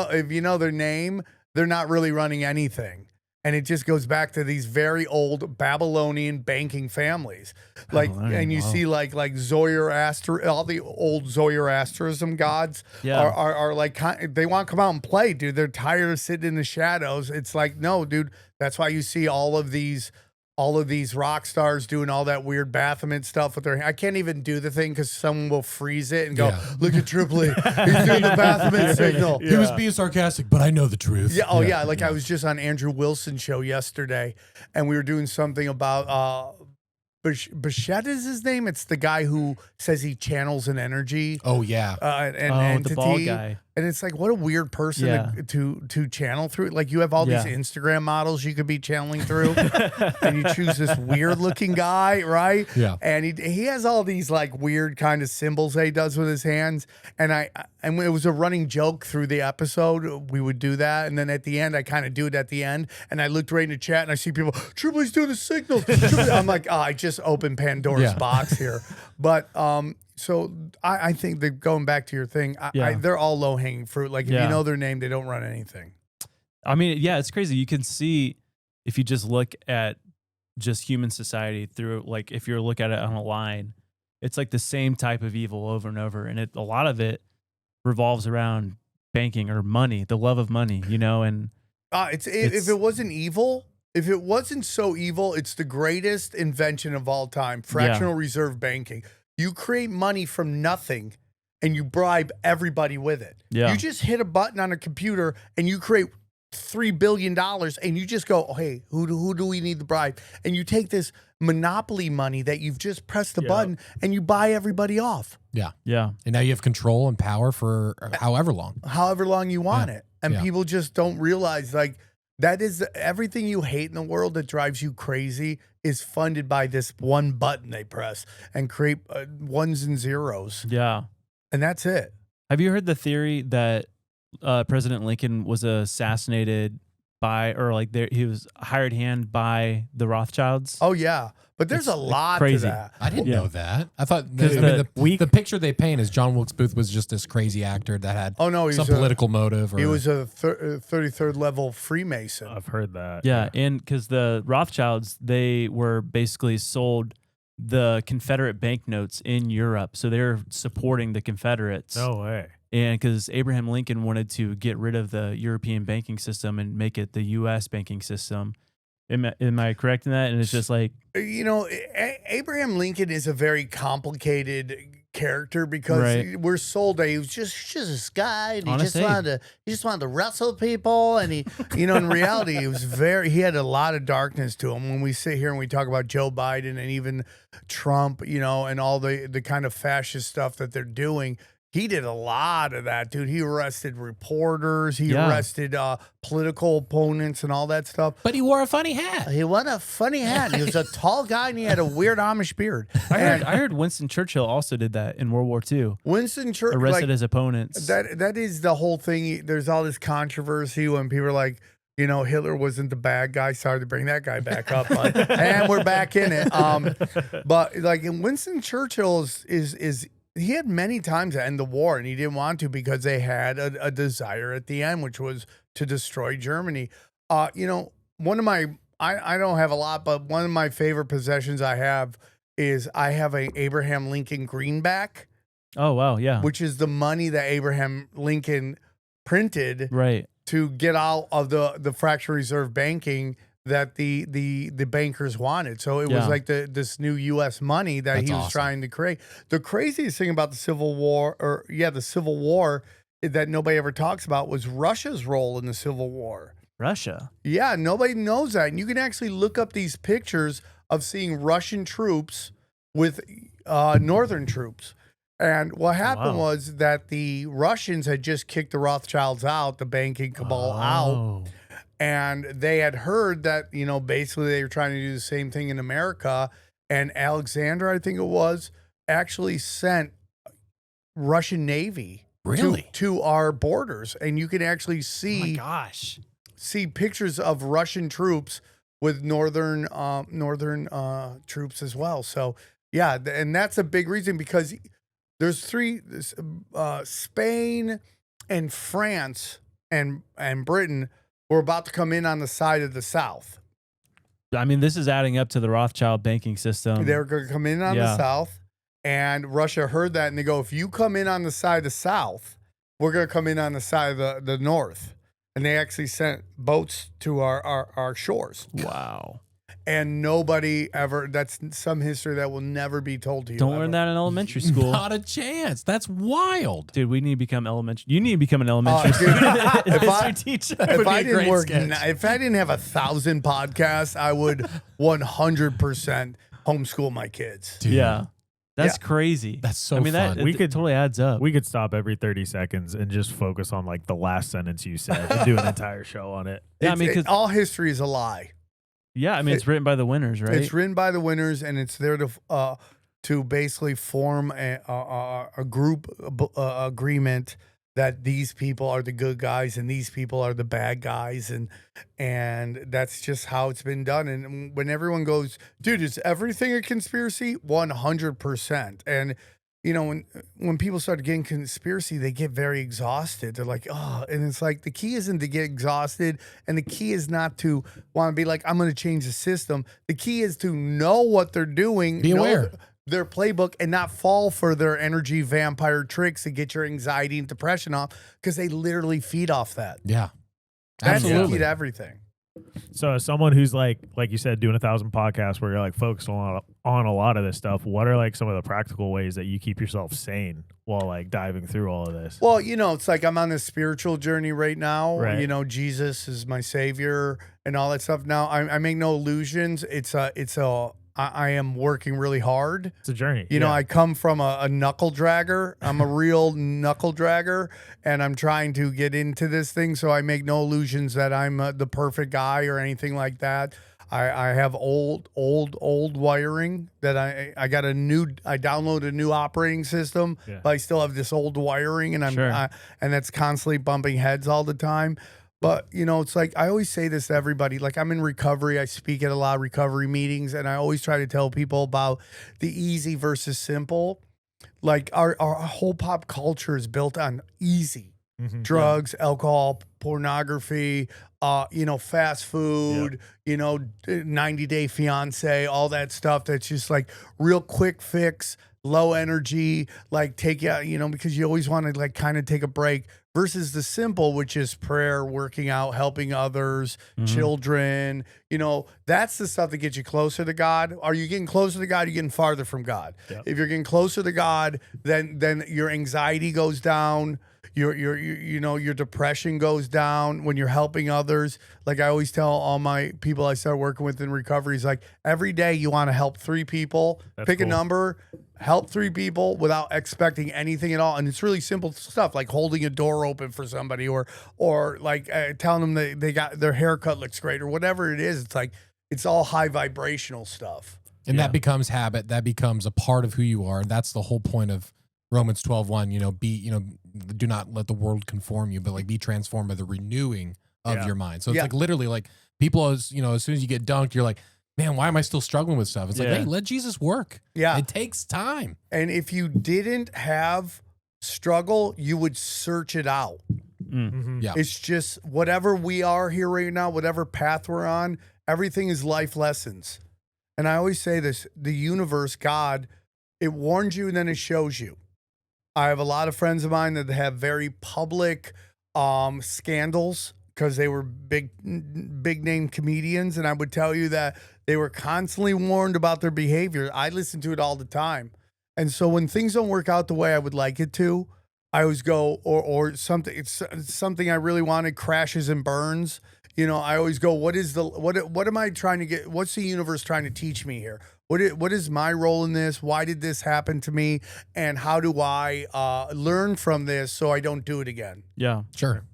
know their name, they're not really running anything. And it just goes back to these very old Babylonian banking families. Like, and you see like Zoroaster, all the old Zoroastrianism gods are like, they want to come out and play, dude. They're tired of sitting in the shadows. It's like, no, dude, that's why you see all of these rock stars doing all that weird Baphomet stuff with their. I can't even do the thing because someone will freeze it and go, look at Tripoli. He's doing the Baphomet signal. He was being sarcastic, but I know the truth. Yeah. Oh, yeah. Like I was just on Andrew Wilson's show yesterday, and we were doing something about Bichette is his name. It's the guy who says he channels an energy. Oh, yeah. An the bald entity. guy. And it's like, what a weird person to channel through. Like you have all these Instagram models you could be channeling through, and you choose this weird looking guy, right? Yeah. And he has all these like weird kind of symbols that he does with his hands. And it was a running joke through the episode. We would do that, and then at the end, I kind of do it at the end. And I looked right in the chat, and I see people, Tripoli's doing the signal. I'm like, oh, I just opened Pandora's box here. But so I think that going back to your thing, they're all low hanging fruit. Like if you know their name, they don't run anything. I mean, yeah, it's crazy. You can see if you just look at just human society through, like, if you look at it on a line, it's like the same type of evil over and over. And a lot of it revolves around banking or money, the love of money, you know, and If it wasn't evil, if it wasn't so evil, it's the greatest invention of all time. Fractional reserve banking. You create money from nothing and you bribe everybody with it. Yeah. You just hit a button on a computer and you create $3 billion and you just go, oh, hey, who do we need to bribe? And you take this monopoly money that you've just pressed the button and you buy everybody off. Yeah. Yeah. And now you have control and power for however long. However long you want it. And Yeah. people just don't realize, like, that is everything you hate in the world that drives you crazy is funded by this one button they press and create ones and zeros. Yeah. And that's it. Have you heard the theory that President Lincoln was assassinated by, or like he was hired hand by the Rothschilds? Oh, yeah. But there's a lot crazy. to that. I didn't know that. I thought the picture they paint is John Wilkes Booth was just this crazy actor that had some political motive. Or, He was a 33rd level Freemason. I've heard that. Yeah, and because the Rothschilds, they were basically sold the Confederate banknotes in Europe, so they're supporting the Confederates. No way. And because Abraham Lincoln wanted to get rid of the European banking system and make it the U.S. banking system. Am I correct in that? And it's just like, You know, Abraham Lincoln is a very complicated character because we're sold that he was just this guy and he just wanted to wrestle people, and he, you know, in reality he had a lot of darkness to him. When we sit here and we talk about Joe Biden and even Trump, you know, and all the kind of fascist stuff that they're doing, he did a lot of that, dude. He arrested reporters. He arrested political opponents and all that stuff. but he wore a funny hat. He wore a funny hat. He was a tall guy and he had a weird Amish beard. I heard Winston Churchill also did that in World War II. Winston Churchill Arrested his opponents. That is the whole thing. There's all this controversy when people are like, you know, Hitler wasn't the bad guy. Sorry to bring that guy back up, but, and we're back in it. But like, in Winston Churchill is he had many times to end the war, and he didn't want to because they had a desire at the end, which was to destroy Germany. You know, one of my I don't have a lot, but one of my favorite possessions I have is I have a Abraham Lincoln greenback. Oh wow, yeah. Which is the money that Abraham Lincoln printed to get out of the fractional reserve banking that the bankers wanted. So it was like this new U.S. money that he was trying to create. The craziest thing about the Civil War, the Civil War that nobody ever talks about was Russia's role in the Civil War. Russia? Yeah, nobody knows that. And you can actually look up these pictures of seeing Russian troops with Northern troops. And what happened was that the Russians had just kicked the Rothschilds out, the banking cabal out. And they had heard that, you know, basically they were trying to do the same thing in America. And Alexander, I think it was, actually sent Russian Navy to our borders. And you can actually see, see pictures of Russian troops with northern troops as well. So, yeah, and that's a big reason because there's Spain and France and Britain were about to come in on the side of the South. I mean, this is adding up to the Rothschild banking system. They were going to come in on the South, and Russia heard that, and they go, if you come in on the side of the South, we're going to come in on the side of the North. And they actually sent boats to our shores. Wow. And nobody ever, that's some history that will never be told to you. Don't learn that in elementary school. Not a chance. That's wild. Dude, we need to become elementary. You need to become an elementary school history teacher. If I didn't have 1,000 podcasts, I would 100% homeschool my kids. Dude. Yeah. That's crazy. That's so fun. That totally adds up. We could stop every 30 seconds and just focus on like the last sentence you said and do an entire show on it. Yeah, I mean, because all history is a lie. Yeah, I mean, it's written by the winners, right? It's written by the winners, and it's there to basically form a group agreement that these people are the good guys and these people are the bad guys, and that's just how it's been done. And when everyone goes, dude, is everything a conspiracy? 100%. And you know, when people start getting conspiracy, they get very exhausted. They're like, oh, and it's like the key isn't to get exhausted, and the key is not to want to be like, I'm going to change the system. The key is to know what they're doing, be aware, their playbook, and not fall for their energy vampire tricks to get your anxiety and depression off, because they literally feed off that. Yeah. That's the Absolutely. key to everything. So as someone who's like you said, doing 1,000 podcasts where you're like focused on a lot of this stuff, what are like some of the practical ways that you keep yourself sane while like diving through all of this? Well, it's like I'm on this spiritual journey right now. Right. Jesus is my savior and all that stuff. Now, I make no illusions. I am working really hard. It's a journey. You know, I come from a knuckle dragger. I'm a real knuckle dragger, and I'm trying to get into this thing. So I make no illusions that I'm the perfect guy or anything like that. I have old wiring that I got I downloaded a new operating system, but I still have this old wiring, and and that's constantly bumping heads all the time. But, it's like I always say this to everybody. Like, I'm in recovery. I speak at a lot of recovery meetings, and I always try to tell people about the easy versus simple. Like, our whole pop culture is built on easy. Drugs, alcohol, pornography, fast food, 90-day fiance, all that stuff that's just like real quick fix, low energy, like take you, because you always want to like kind of take a break. Versus the simple, which is prayer, working out, helping others, children. That's the stuff that gets you closer to God. Are you getting closer to God? Are you getting farther from God? Yep. If you're getting closer to God, then your anxiety goes down. Your depression goes down when you're helping others. Like I always tell all my people I start working with in recovery is like every day you want to help 3 people. Pick a number, help 3 people without expecting anything at all. And it's really simple stuff like holding a door open for somebody or like telling them they got their haircut looks great or whatever it is. It's like it's all high vibrational stuff. And that becomes habit. That becomes a part of who you are. That's the whole point of Romans 12:1, do not let the world conform you, but like be transformed by the renewing of your mind. So it's like literally like people, as soon as you get dunked, you're like, man, why am I still struggling with stuff? It's like, hey, let Jesus work. Yeah. It takes time. And if you didn't have struggle, you would search it out. Mm-hmm. Yeah. It's just whatever we are here right now, whatever path we're on, everything is life lessons. And I always say this, the universe, God, it warns you and then it shows you. I have a lot of friends of mine that have very public scandals because they were big name comedians. And I would tell you that they were constantly warned about their behavior. I listen to it all the time. And so when things don't work out the way I would like it to, I always go, or something, it's something I really wanted, crashes and burns. I always go, what am I trying to get? What's the universe trying to teach me here? What is my role in this? Why did this happen to me? And how do I learn from this so I don't do it again? Yeah, sure.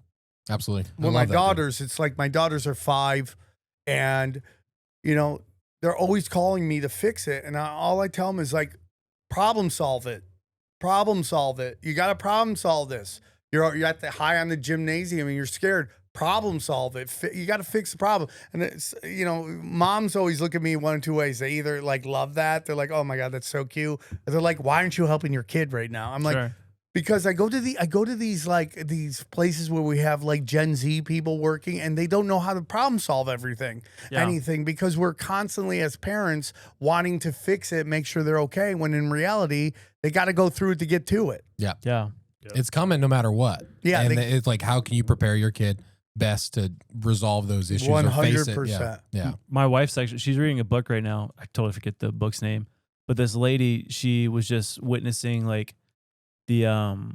Absolutely. Well, my daughters, it's like my daughters are 5 and, they're always calling me to fix it. And all I tell them is like, problem solve it. Problem solve it. You got to problem solve this. You're at the high on the gymnasium and you're scared. Problem solve it. You got to fix the problem. And it's, moms always look at me one of 2 ways. They either like love that. They're like, oh my God, that's so cute. Or they're like, why aren't you helping your kid right now? I'm like, because I go to these places where we have like Gen Z people working and they don't know how to problem solve anything because we're constantly as parents wanting to fix it, make sure they're okay. When in reality, they got to go through it to get to it. Yeah. Yeah. It's coming no matter what. Yeah. And it's like, how can you prepare your kid best to resolve those issues 100%. Or face it? Yeah. My wife's actually, she's reading a book right now. I totally forget the book's name, but this lady, she was just witnessing like the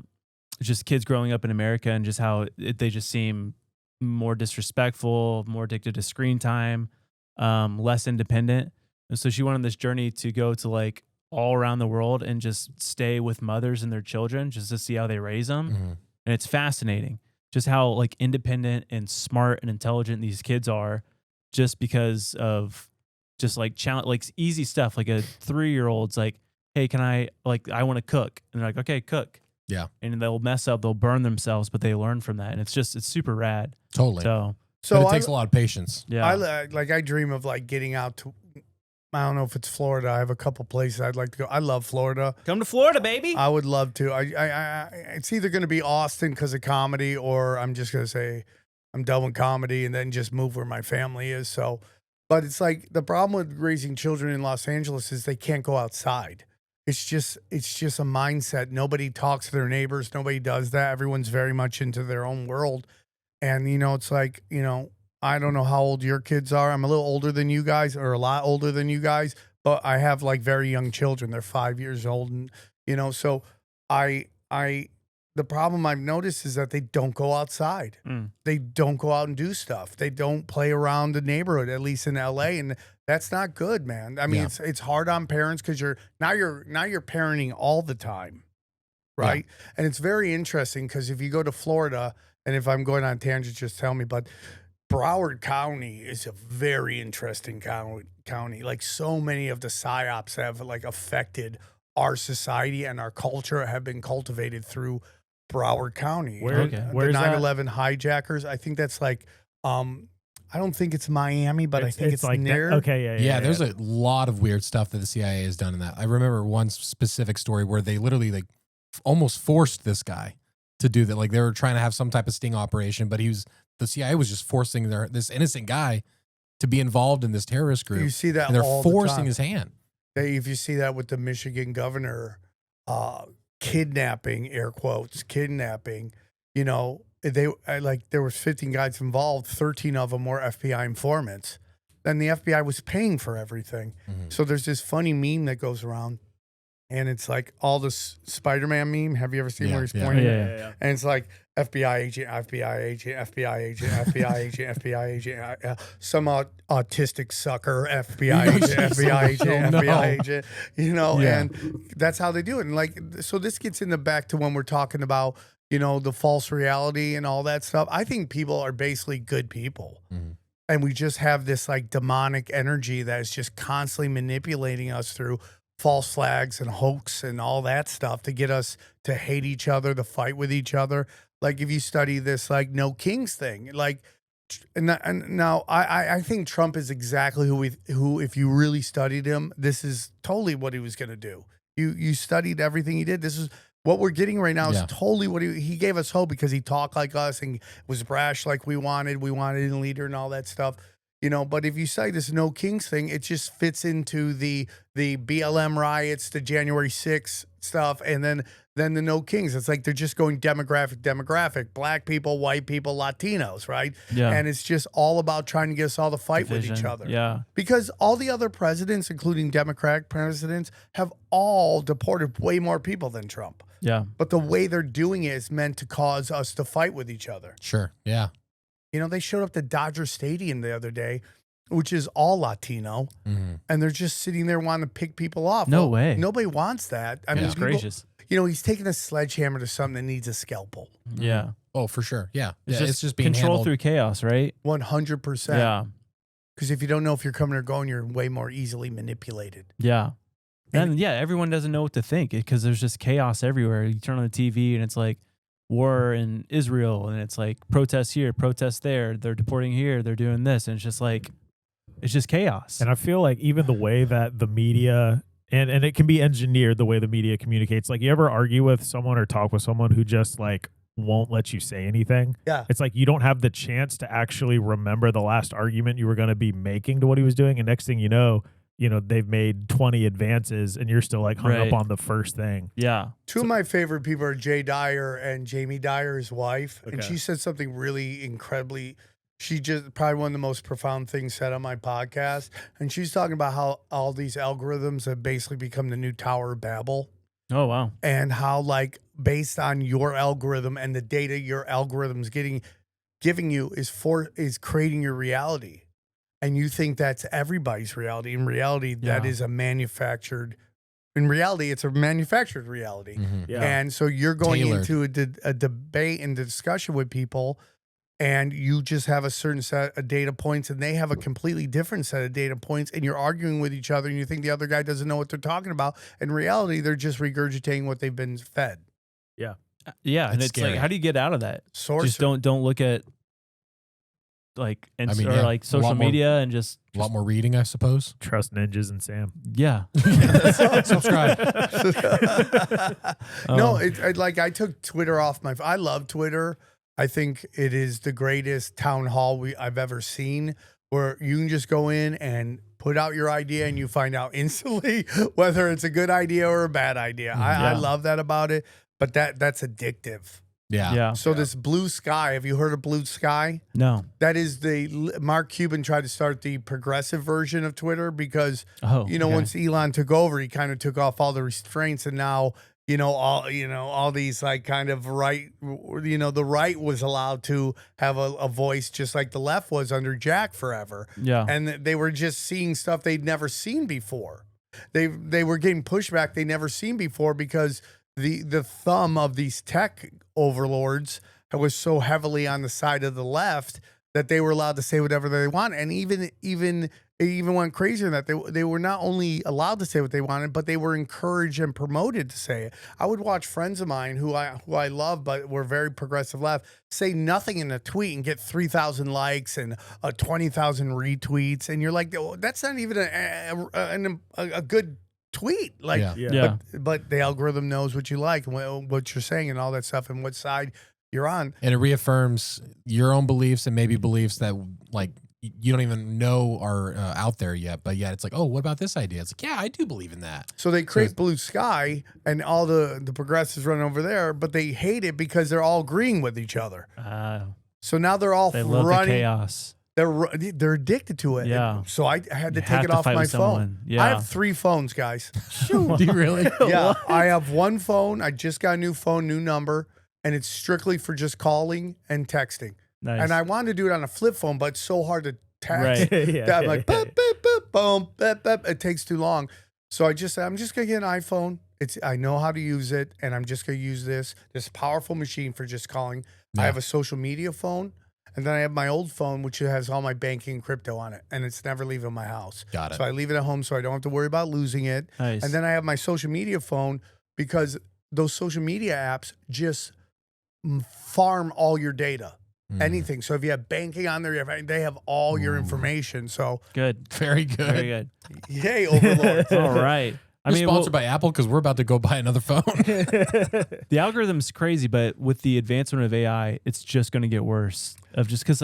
just kids growing up in America and just how they just seem more disrespectful, more addicted to screen time, less independent. And so she went on this journey to go to like all around the world and just stay with mothers and their children just to see how they raise them. Mm-hmm. And it's fascinating just how like independent and smart and intelligent these kids are just because of just like challenge, like easy stuff. Like a 3-year-old's like, hey, I want to cook. And they're like, okay, cook. Yeah. And they'll mess up, they'll burn themselves, but they learn from that. And it's super rad. Totally. So it takes a lot of patience. Yeah. I dream of like getting out to, I don't know if it's Florida. I have a couple places I'd like to go. I love Florida. Come to Florida, baby. I would love to. It's either going to be Austin because of comedy, or I'm just going to say I'm done with comedy and then just move where my family is. So, but it's like the problem with raising children in Los Angeles is they can't go outside. It's just a mindset. Nobody talks to their neighbors. Nobody does that. Everyone's very much into their own world. And, it's like, I don't know how old your kids are. I'm a little older than you guys, or a lot older than you guys, but I have like very young children. They're 5 years old. And, so the problem I've noticed is that they don't go outside. They don't go out and do stuff. They don't play around the neighborhood, at least in LA. And that's not good, man. I mean, it's hard on parents because you're parenting all the time. Right. Yeah. And it's very interesting because if you go to Florida, and if I'm going on tangents, just tell me, but Broward County is a very interesting county. Like, so many of the psyops have like affected our society and our culture have been cultivated through Broward County. Where's the that? 9/11 hijackers. I think that's like, I don't think it's Miami, but I think it's like near. Okay, Yeah, there's a lot of weird stuff that the CIA has done in that. I remember one specific story where they literally like almost forced this guy to do that. Like, they were trying to have some type of sting operation, but the CIA was just forcing this innocent guy to be involved in this terrorist group. You see that, and they're all forcing the time. his hand. If you see that with the Michigan governor, kidnapping, air quotes, kidnapping, there was 15 guys involved. 13 of them were FBI informants. Then the FBI was paying for everything. So there's this funny meme that goes around. And it's like all this Spider-Man meme. Have you ever seen where he's pointing? Yeah. And it's like FBI agent, FBI agent, FBI agent, FBI agent, FBI agent, some autistic sucker, FBI agent, FBI agent, FBI agent, and that's how they do it. And like, so this gets in the back to when we're talking about, the false reality and all that stuff. I think people are basically good people. And we just have this like demonic energy that is just constantly manipulating us through false flags and hoax and all that stuff to get us to hate each other, to fight with each other. Like, if you study this, like, no kings thing, like, and now I think Trump is exactly who, if you really studied him, this is totally what he was going to do. You studied everything he did. This is what we're getting right now is totally what he gave us hope because he talked like us and was brash like we wanted a leader and all that stuff. But if you say this no kings thing, it just fits into the BLM riots, the January 6th stuff, and then the no kings. It's like they're just going demographic, black people, white people, Latinos, right? Yeah. And it's just all about trying to get us all to fight with each other. Yeah. Because all the other presidents, including Democratic presidents, have all deported way more people than Trump. Yeah. But the way they're doing it is meant to cause us to fight with each other. Sure. Yeah. They showed up to Dodger Stadium the other day, which is all Latino, and they're just sitting there wanting to pick people off. No way. Nobody wants that. I mean, That's gracious. He's taking a sledgehammer to something that needs a scalpel. Yeah. Oh, for sure. Yeah. It's just being control handled through chaos, right? 100%. Yeah. Because if you don't know if you're coming or going, you're way more easily manipulated. Yeah. And everyone doesn't know what to think because there's just chaos everywhere. You turn on the TV and it's like war in Israel and it's like protests here, protests there. They're deporting here. They're doing this. And it's just like, it's just chaos. And I feel like even the way that the media, and it can be engineered the way the media communicates. Like, you ever argue with someone or talk with someone who just like won't let you say anything? Yeah. It's like you don't have the chance to actually remember the last argument you were going to be making to what he was doing. And next thing you know, they've made 20 advances and you're still like hung up on the first thing. Yeah. Two of my favorite people are Jay Dyer and Jamie Dyer's wife. Okay. And she said something really incredibly, she just probably one of the most profound things said on my podcast. And she's talking about how all these algorithms have basically become the new Tower of Babel. Oh, wow. And how, like, based on your algorithm and the data your algorithm's giving you is creating your reality. And you think that's everybody's reality. In reality, that is it's a manufactured reality. Yeah. And so you're going Tailored. into a debate and a discussion with people, and you just have a certain set of data points, and they have a completely different set of data points, and you're arguing with each other, and you think the other guy doesn't know what they're talking about. In reality, they're just regurgitating what they've been fed. Yeah. Yeah. And It's it's scary. like, how do you get out of that? Sorcery. Just don't look at like I mean, yeah, like a social lot more- media and just A lot more reading, I suppose. Trust ninjas and Sam. yeah. Subscribe. No, I took Twitter off I love Twitter. I think it is the greatest town hall I've ever seen, where you can just go in and put out your idea and you find out instantly whether it's a good idea or a bad idea. I love that about it, but that's addictive. Yeah. Yeah. So this Blue Sky, have you heard of Blue Sky? No. That is Mark Cuban tried to start the progressive version of Twitter because, Okay. once Elon took over, he kind of took off all the restraints, and now, all these like kind of right, the right was allowed to have a voice just like the left was under Jack forever. Yeah. And they were just seeing stuff they'd never seen before. They were getting pushback they never seen before because the thumb of these tech overlords was so heavily on the side of the left that they were allowed to say whatever they want, and even went crazier than that. They were not only allowed to say what they wanted, but they were encouraged and promoted to say it. I would watch friends of mine who I love, but were very progressive left, say nothing in a tweet and get 3,000 likes and 20,000 retweets, and you're like, that's not even a good tweet. Like, but the algorithm knows what you like and what you're saying and all that stuff and what side you're on. And it reaffirms your own beliefs and maybe beliefs that like you don't even know are out there yet. But yet it's like, oh, what about this idea? It's like, yeah, I do believe in that. So they create Blue Sky and all the progressives run over there, but they hate it because they're all agreeing with each other. So now they're all They love the chaos. They're addicted to it. Yeah. So I had to You take have it to off fight my with phone. someone. Yeah. I have 3 phones, guys. Do you really? Yeah. I have one phone. I just got a new phone, new number, and it's strictly for just calling and texting. Nice. And I wanted to do it on a flip phone, but it's so hard to text. Right. That I'm like, boop, boop, boop, boom, boop, boop. It takes too long. So I'm just gonna get an iPhone. I know how to use it, and I'm just gonna use this powerful machine for just calling. Yeah. I have a social media phone, and then I have my old phone, which has all my banking and crypto on it, and it's never leaving my house. Got it. So I leave it at home, so I don't have to worry about losing it. Nice. And then I have my social media phone because those social media apps just farm all your data. Anything. So if you have banking on there, they have all your information. So good. Very good. Very good. yay, overlords. All right. We're sponsored by Apple because we're about to go buy another phone. The algorithm's crazy, but with the advancement of AI, it's just going to get worse. Because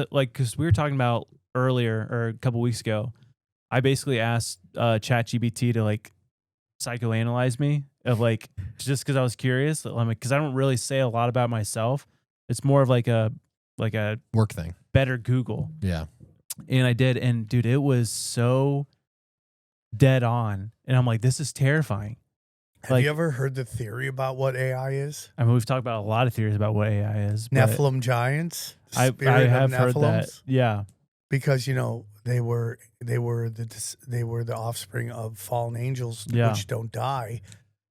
we were talking about earlier or a couple weeks ago, I basically asked ChatGPT to like psychoanalyze me just because I was curious. Because I don't really say a lot about myself. It's more of like a work thing. Better Google. Yeah. And I did. And dude, it was so dead on. And I'm like, this is terrifying. Have you ever heard the theory about what AI is? I mean, we've talked about a lot of theories about what AI is. Nephilim giants. I have heard that. Yeah. Because, they were the offspring of fallen angels, which don't die.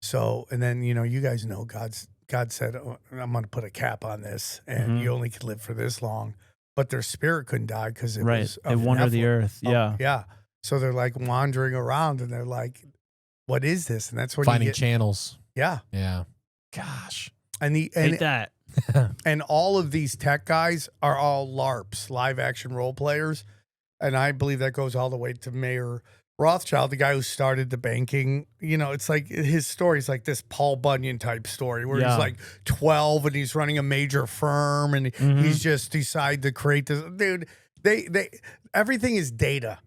So, and then, you guys know God said, I'm going to put a cap on this, and you only can live for this long. But their spirit couldn't die because it was They wander the earth. Yeah. Yeah. So they're like wandering around, and they're like, what is this? And that's when finding channels. Yeah. Yeah. Gosh. And hate that. And all of these tech guys are all LARPs, live action role players. And I believe that goes all the way to Mayor Rothschild, the guy who started the banking. It's like his story is like this Paul Bunyan type story where he's like 12 and he's running a major firm and he's just decided to create this. Dude, everything is data.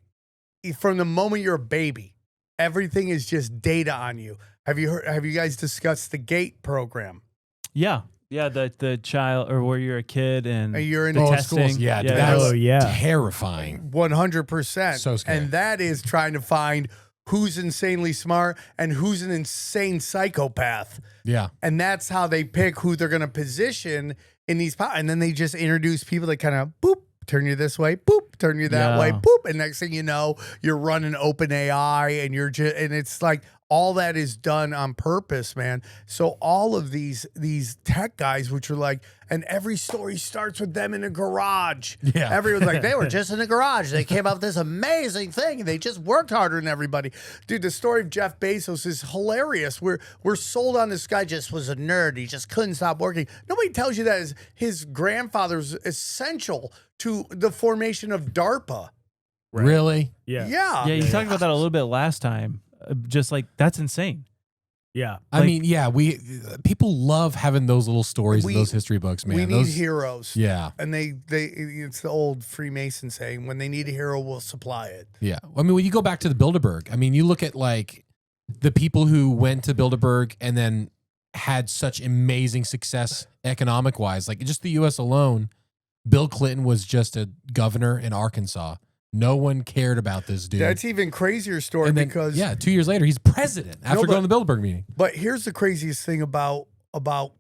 From the moment you're a baby, everything is just data on you. Have you guys discussed the GATE program? Yeah. Yeah, the child, or where you're a kid and you're in the testing. schools. Yeah, that's terrifying. 100%. So scary. And that is trying to find who's insanely smart and who's an insane psychopath. Yeah. And that's how they pick who they're going to position in these. And then they just introduce people that kind of boop, turn you this way, boop, turn you that way, boop. And next thing you know, you're running open AI and and it's like, all that is done on purpose, man. So all of these tech guys, which are like, and every story starts with them in a garage. Yeah. Everyone's like, they were just in a garage. They came up with this amazing thing. And they just worked harder than everybody. Dude, the story of Jeff Bezos is hilarious. We're sold on this guy just was a nerd. He just couldn't stop working. Nobody tells you that his grandfather's essential to the formation of DARPA. Right. Really? Yeah. Yeah, you talked about that a little bit last time. Just like, that's insane. Yeah. I mean, yeah, people love having those little stories in those history books, man. We need heroes. Yeah. And it's the old Freemason saying, when they need a hero, we'll supply it. Yeah. I mean, when you go back to the Bilderberg, I mean, you look at like the people who went to Bilderberg and then had such amazing success economic wise. Like just the U.S. alone, Bill Clinton was just a governor in Arkansas. No one cared about this dude. That's even crazier story And then, because 2 years later, he's president after but- going to the Bilderberg meeting. But here's the craziest thing about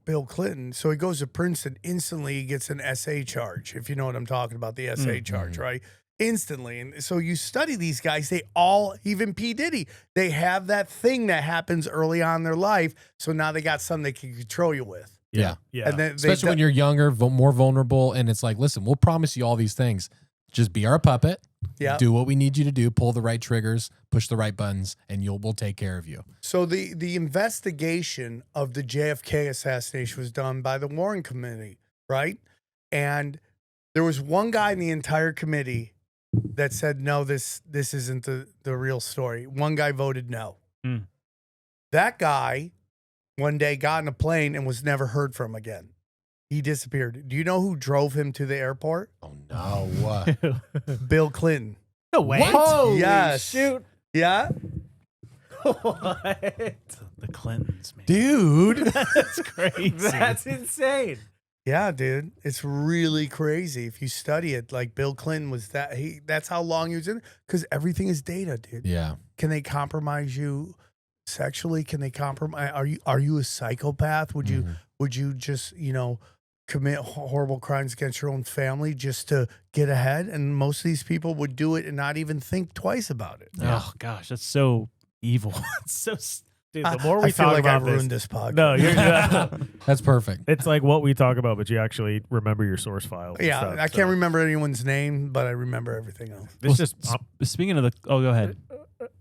Bill Clinton. So he goes to Princeton. Instantly, he gets an SA charge, if you know what I'm talking about, the SA charge, right? Instantly. And so you study these guys, they all, even P. Diddy, they have that thing that happens early on in their life. So now they got something they can control you with. Yeah. And then Especially when you're younger, more vulnerable. And it's like, listen, we'll promise you all these things. Just be our puppet. Yeah. Do what we need you to do. Pull the right triggers, push the right buttons, and we'll take care of you. So the investigation of the JFK assassination was done by the Warren Committee, right? And there was one guy in the entire committee that said, no, this isn't the real story. One guy voted no. That guy one day got in a plane and was never heard from again. He disappeared. Do you know who drove him to the airport? Oh, no. What? Bill Clinton. No way. Holy yes. Shoot. Yeah. What? The Clintons, man. Dude. That's crazy. That's insane. Yeah, dude. It's really crazy. If you study it, like Bill Clinton was that's how long he was in, because everything is data, dude. Yeah. Can they compromise you sexually? Can they compromise? Are you a psychopath? Would you just, commit horrible crimes against your own family just to get ahead? And most of these people would do it and not even think twice about it. Oh gosh, that's so evil. It's so Dude, the more we I feel talk like about I've ruined this podcast. No, you're That's perfect. It's like what we talk about, but you actually remember your source files. and Yeah, stuff, I so. can't remember anyone's name, but I remember everything else. It's just. Speaking of the, go ahead.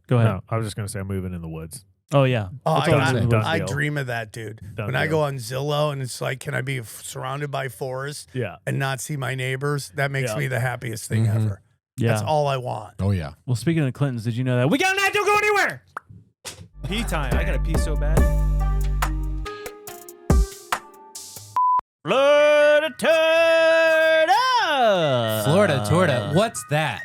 Go ahead. No, I was just gonna say I'm moving in the woods. Oh yeah. Oh, That's all I'm saying. Done I deal. dream of that, dude. Done when I deal. go on Zillow and it's like, can I be surrounded by forest Yeah. and not see my neighbors? That makes Yeah. me the happiest thing ever. Yeah. That's all I want. Oh, yeah. Well, speaking of the Clintons, did you know that we got not don't go anywhere? Pee time. I gotta pee so bad. Florida Florida. What's that?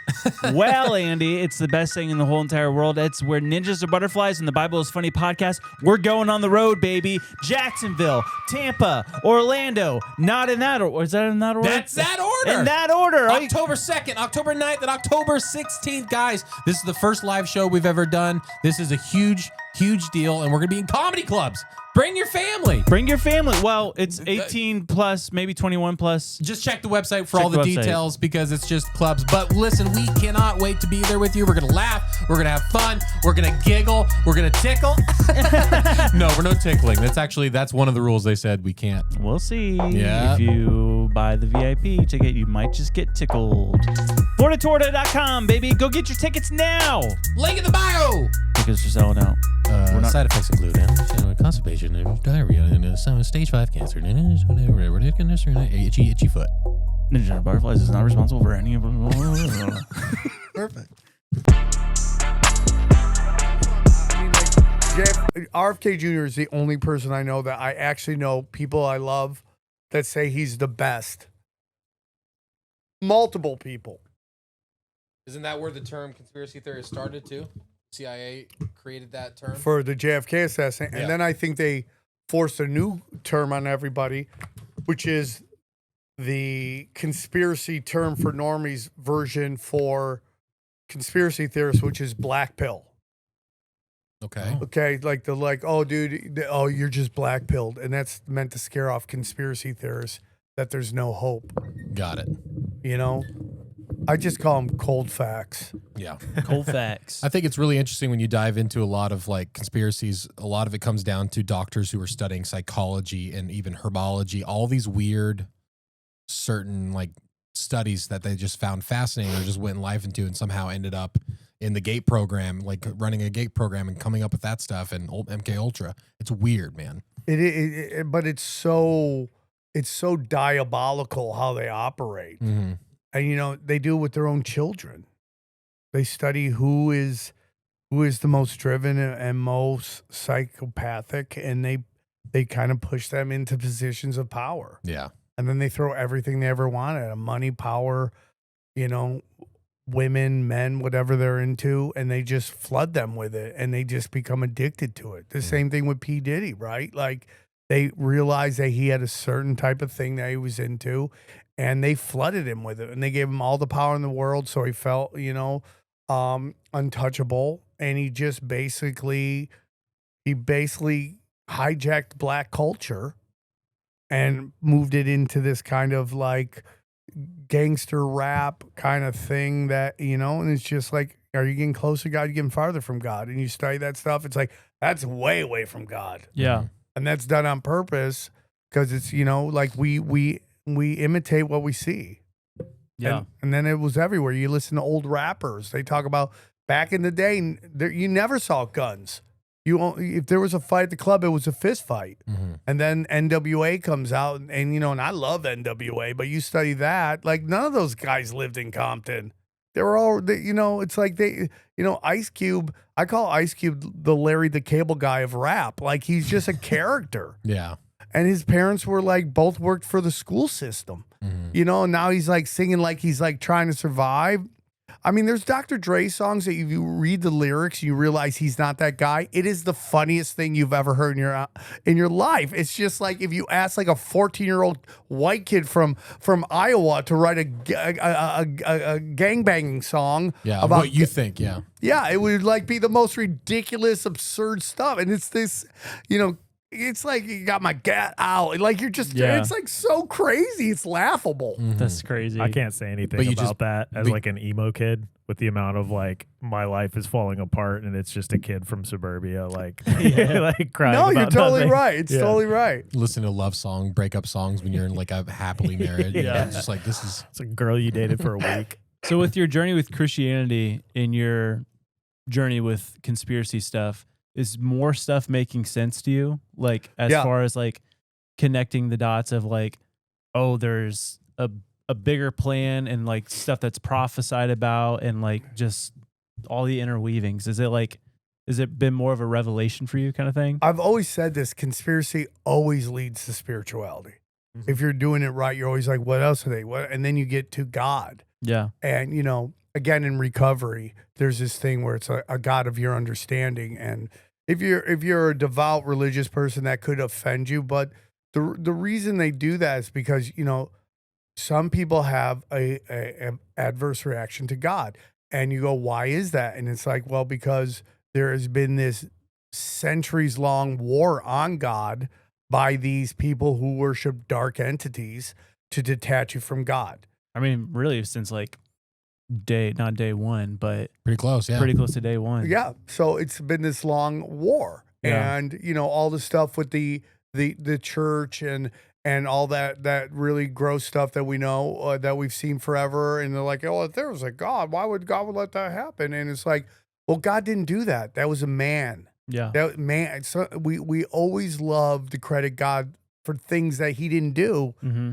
Well, Andy, it's the best thing in the whole entire world. It's where ninjas are butterflies and the Bible is funny podcast. We're going on the road, baby. Jacksonville, Tampa, Orlando. Not in that order. Is that in that order? That's that order. In that order. October 2nd, October 9th, and October 16th. Guys, this is the first live show we've ever done. This is a huge, huge deal, and we're going to be in comedy clubs. Bring your family. Bring your family. Well, it's 18 plus, maybe 21 plus. Just check the website for all Check the the website. details because it's just clubs. But listen, we cannot wait to be there with you. We're going to laugh. We're going to have fun. We're going to giggle. We're going to tickle. No, we're no tickling. That's one of the rules they said we can't. We'll see. Yeah. If you buy the VIP ticket, you might just get tickled. FloridaTorta.com, baby. Go get your tickets now. Link in the bio. Tickets are selling out. Side effects include constipation, diarrhea, and some stage 5 cancer, itchy foot. Ninja Butterflies is not responsible for any of them. Perfect. I mean, like, RFK Jr. is the only person I know that I actually know, people I love, that say he's the best. Multiple people. Isn't that where the term conspiracy theorist started too? CIA created that term. For the JFK assassination. Yeah. And then I think they forced a new term on everybody, which is the conspiracy term for normies version for conspiracy theorists, which is black pill. Okay. Okay, oh, dude, you're just black pilled. And that's meant to scare off conspiracy theorists that there's no hope. Got it. I just call them cold facts. Yeah. Cold facts. I think it's really interesting when you dive into a lot of like conspiracies. A lot of it comes down to doctors who are studying psychology and even herbology, all these weird certain like studies that they just found fascinating or just went life into and somehow ended up in the GATE program, like running a GATE program and coming up with that stuff and MK Ultra. It's weird, man. But it's so diabolical how they operate. Mm-hmm. And they do it with their own children. They study who is the most driven and most psychopathic, and they kind of push them into positions of power. Yeah. And then they throw everything they ever wanted, money, power, women, men, whatever they're into, and they just flood them with it, and they just become addicted to it. The same thing with P. Diddy, right? Like, They realized that he had a certain type of thing that he was into, and they flooded him with it, and they gave him all the power in the world, so he felt, untouchable, and he basically hijacked black culture and moved it into this kind of like gangster rap kind of thing that, and it's just like, are you getting closer to God? You're getting farther from God. And you study that stuff, it's like, that's way away from God. Yeah. And that's done on purpose because it's, like we imitate what we see. Yeah. And then it was everywhere. You listen to old rappers. They talk about back in the day, you never saw guns. If there was a fight at the club, it was a fist fight. And then NWA comes out, and and I love NWA, but you study that, like none of those guys lived in Compton. They were all, it's like Ice Cube. I call Ice Cube the Larry the Cable Guy of rap. Like he's just a character. Yeah. And his parents were like both worked for the school system. And now he's like singing like he's like trying to survive. I mean, there's Dr. Dre songs that if you read the lyrics, you realize he's not that guy. It is the funniest thing you've ever heard in your life. It's just like if you ask like a 14-year-old white kid from Iowa to write a gangbanging song Yeah, about what you think, yeah. Yeah, it would like be the most ridiculous, absurd stuff. And it's this, it's like you got my gat out. Like you're just, it's like so crazy. It's laughable. That's crazy. I can't say anything But you about just- that as but- like an emo kid with the amount of like my life is falling apart and it's just a kid from suburbia like like crying. No, you're about totally nothing. right. It's totally right. Listen to love song, breakup songs when you're in like a happily married. Yeah. It's just like this is It's a girl you dated for a week. So with your journey with Christianity and your journey with conspiracy stuff, is more stuff making sense to you? Like as far as like connecting the dots of like, oh, there's a bigger plan and like stuff that's prophesied about and like just all the interweavings. Is it been more of a revelation for you kind of thing? I've always said this, conspiracy always leads to spirituality. If you're doing it right, you're always like, what else are they? And then you get to God. Yeah. And, again, in recovery, there's this thing where it's a God of your understanding. And if you're a devout religious person, that could offend you. But the reason they do that is because, some people have a adverse reaction to God. And you go, why is that? And it's like, well, because there has been this centuries-long war on God by these people who worship dark entities to detach you from God. I mean, really since like not day one, but pretty close, yeah. pretty close to day one. Yeah. So it's been this long war. Yeah. And, all the stuff with the church and all that really gross stuff that we know that we've seen forever. And they're like, oh, if there was a God, why would God let that happen? And it's like, well, God didn't do that. That was a man. Yeah. That man. So we always love to credit God for things that he didn't do. Mm-hmm.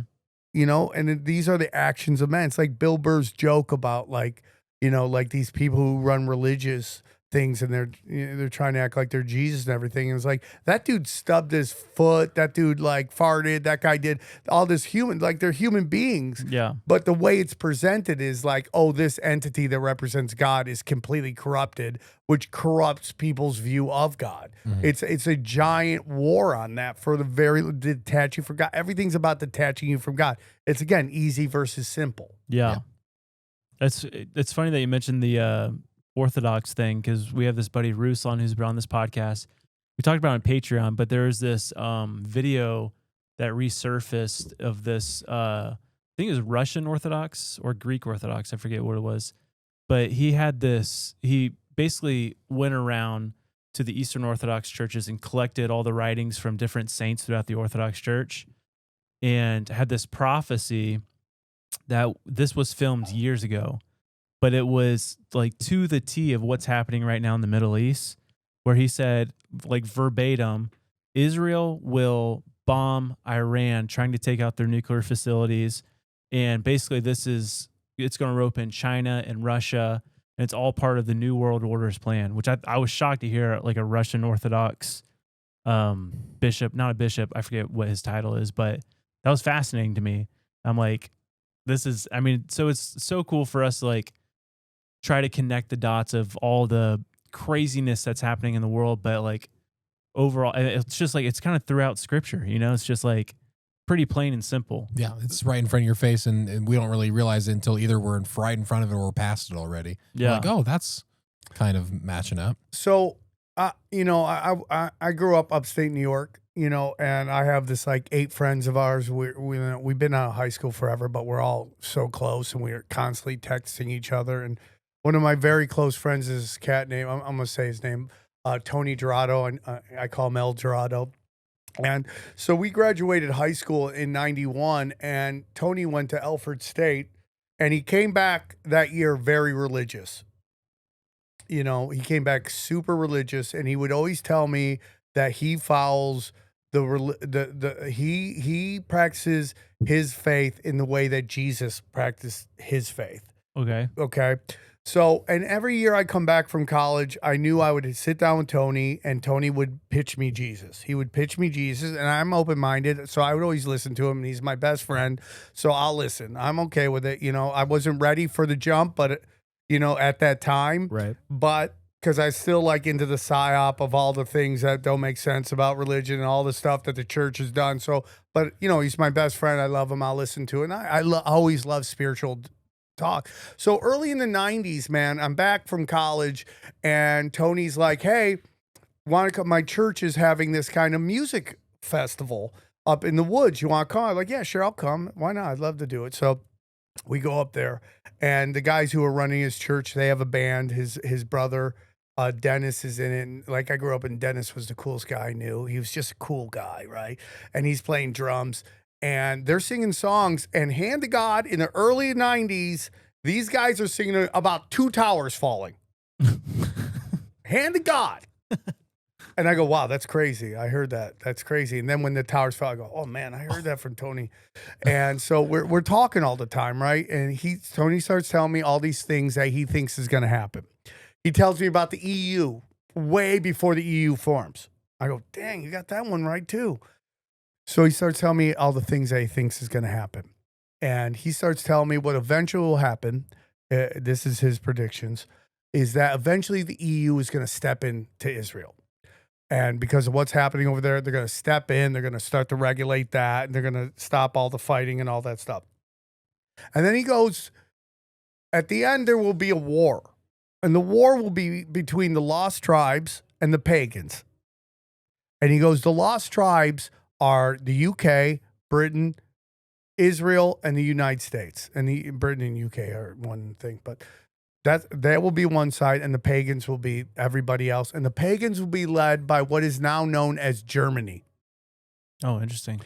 And these are the actions of men. It's like Bill Burr's joke about like these people who run religious things and they're trying to act like they're Jesus and everything. And it's like, that dude stubbed his foot. That dude like farted. That guy did all this like they're human beings. Yeah. But the way it's presented is like, oh, this entity that represents God is completely corrupted, which corrupts people's view of God. It's a giant war on that for the detach you from God. Everything's about detaching you from God. It's again, easy versus simple. Yeah. It's funny that you mentioned the Orthodox thing because we have this buddy Ruslan who's been on this podcast. We talked about it on Patreon, but there was this video that resurfaced of this, I think it was Russian Orthodox or Greek Orthodox. I forget what it was. But he basically went around to the Eastern Orthodox churches and collected all the writings from different saints throughout the Orthodox Church and had this prophecy that this was filmed years ago. But it was like to the T of what's happening right now in the Middle East, where he said, like verbatim, Israel will bomb Iran, trying to take out their nuclear facilities. And basically it's going to rope in China and Russia. And it's all part of the New World Order's plan, which I was shocked to hear like a Russian Orthodox bishop, not a bishop, I forget what his title is, but that was fascinating to me. I'm like, so it's so cool for us to like, try to connect the dots of all the craziness that's happening in the world, but like overall, and it's just like, it's kind of throughout scripture, you know, it's just like pretty plain and simple. Yeah, it's right in front of your face, and we don't really realize it until either we're right in front of it or we're past it already. Yeah. We're like, oh, that's kind of matching up. So, you know, I grew up upstate New York, you know, and I have this like 8 friends of ours. We've been out of high school forever, but we're all so close, and we're constantly texting each other. And one of my very close friends is this cat name. I'm gonna say his name, Tony Dorado, and I call him El Dorado. And so we graduated high school in '91, and Tony went to Elford State, and he came back that year very religious. You know, he came back super religious, and he would always tell me that he follows he practices his faith in the way that Jesus practiced his faith. Okay. Okay. So, and every year I come back from college, I knew I would sit down with Tony, and Tony would pitch me Jesus. He would pitch me Jesus, and I'm open-minded, so I would always listen to him. And he's my best friend, so I'll listen. I'm okay with it. You know, I wasn't ready for the jump, but you know, at that time, Right. but because I still like into the psyop of all the things that don't make sense about religion and all the stuff that the church has done. So, but you know, he's my best friend. I love him. I'll listen to it. And I always love spiritual talk. So early in the 90s, man, I'm back from college, and Tony's like, hey, want to come? My church is having this kind of music festival up in the woods. You want to come? I'm like, yeah, sure, I'll come. Why not? I'd love to do it. So we go up there, and the guys who are running his church, they have a band. His brother, Dennis, is in it. And like, I grew up, and Dennis was the coolest guy I knew. He was just a cool guy, right? And he's playing drums, and they're singing songs. And hand to God, in the early 90s, these guys are singing about 2 towers falling. Hand to God. And I go, wow, that's crazy. I heard that. That's crazy. And then when the towers fell, I go, oh man, I heard that from Tony. And so we're talking all the time, right? And Tony starts telling me all these things that he thinks is going to happen. He tells me about the EU way before the EU forms. I go, dang, you got that one right too. So he starts telling me all the things that he thinks is going to happen. And he starts telling me what eventually will happen. This is his predictions, is that eventually the EU is going to step into Israel. And because of what's happening over there, they're going to step in, they're going to start to regulate that, and they're going to stop all the fighting and all that stuff. And then he goes, at the end, there will be a war. And the war will be between the lost tribes and the pagans. And he goes, the lost tribes are the UK, Britain, Israel, and the United States. And Britain and UK are one thing, but that will be one side, and the pagans will be everybody else. And the pagans will be led by what is now known as Germany. Oh, interesting.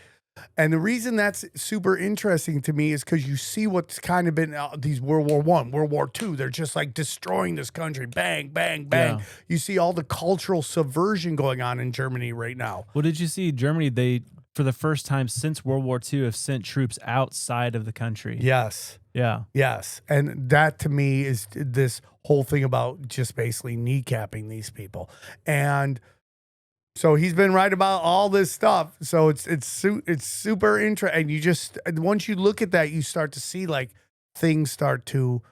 And the reason that's super interesting to me is because you see what's kind of been these World War I, World War II. They're just like destroying this country. Bang, bang, bang. Yeah. You see all the cultural subversion going on in Germany right now. Well, did you see Germany? They, for the first time since World War II, have sent troops outside of the country. Yes. Yeah. Yes. And that to me is this whole thing about just basically kneecapping these people. And so he's been right about all this stuff. So it's super interesting. And you just, once you look at that, you start to see like things start to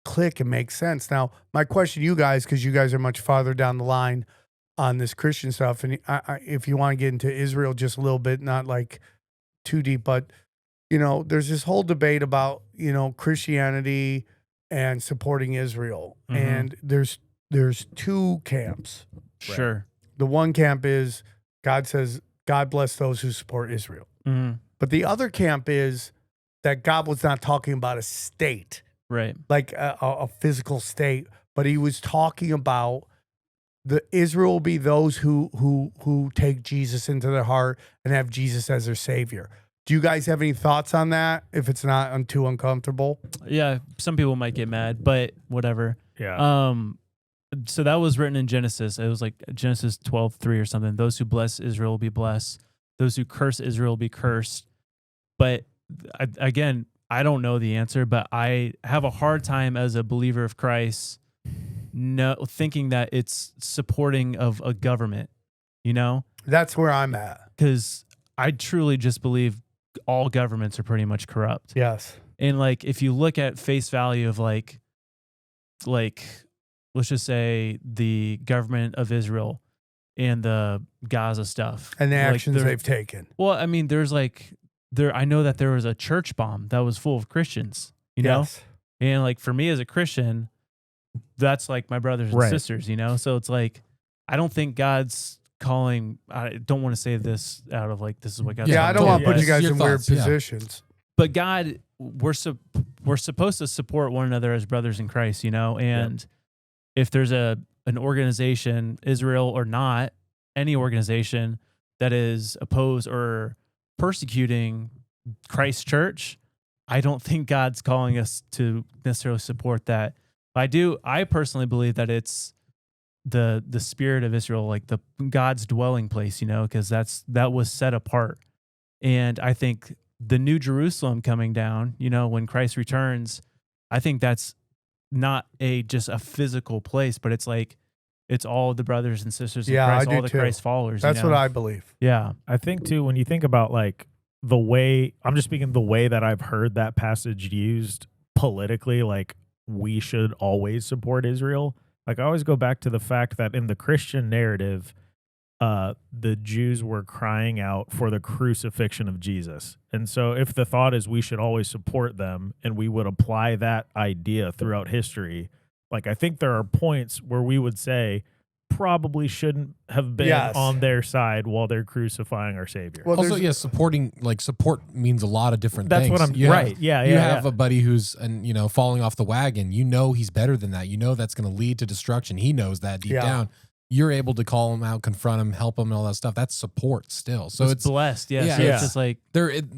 click and make sense. Now, my question to you guys, because you guys are much farther down the line on this Christian stuff, and if you want to get into Israel just a little bit, not like too deep, but you know, there's this whole debate about, you know, Christianity and supporting Israel. Mm-hmm. And there's 2 camps. Sure. The one camp is God says, God bless those who support Israel. Mm-hmm. But the other camp is that God was not talking about a state, Right. like a physical state, but he was talking about the Israel will be those who take Jesus into their heart and have Jesus as their savior. Do you guys have any thoughts on that? If it's not too uncomfortable. Yeah. Some people might get mad, but whatever. Yeah. So that was written in Genesis. It was like Genesis 12:3 or something. Those who bless Israel will be blessed. Those who curse Israel will be cursed. But again, I don't know the answer, but I have a hard time as a believer of Christ thinking that it's supporting of a government, you know? That's where I'm at. Because I truly just believe all governments are pretty much corrupt. Yes. And like, if you look at face value of like, let's just say the government of Israel, and the Gaza stuff And the Like, actions they've taken. Well, I mean, there's like I know that there was a church bomb that was full of Christians, you know? Yes. And like for me as a Christian, that's like my brothers and Right. sisters, you know? So it's like I don't think God's calling. I don't want to say this out of like this is what God's Yeah, calling I don't me want to put but- you guys Your in weird thoughts, yeah. positions. But God, we're supposed to support one another as brothers in Christ, you know? And if there's an organization, Israel or not, any organization that is opposed or persecuting Christ's church, I don't think God's calling us to necessarily support that. I personally believe that it's the spirit of Israel, like the God's dwelling place, you know, because that was set apart. And I think the New Jerusalem coming down, you know, when Christ returns, I think that's not just a physical place, but it's like it's all the brothers and sisters of Yeah, Christ, I do all the too. Christ followers. That's you know? what I believe. Yeah. I think too, when you think about like the way, I'm just speaking the way that I've heard that passage used politically, like we should always support Israel. Like I always go back to the fact that in the Christian narrative, the Jews were crying out for the crucifixion of Jesus. And so if the thought is we should always support them and we would apply that idea throughout history, like I think there are points where we would say probably shouldn't have been Yes. on their side while they're crucifying our Savior. Well, Also, there's- yeah, support means a lot of different That's things. what I'm You have- right. Yeah, You yeah. have a buddy who's falling off the wagon. You know he's better than that. You know that's going to lead to destruction. He knows that deep Yeah. down. You're able to call him out, confront him, help him, and all that stuff. That's support still. So it's blessed. Yeah. yeah, So yeah. it's just like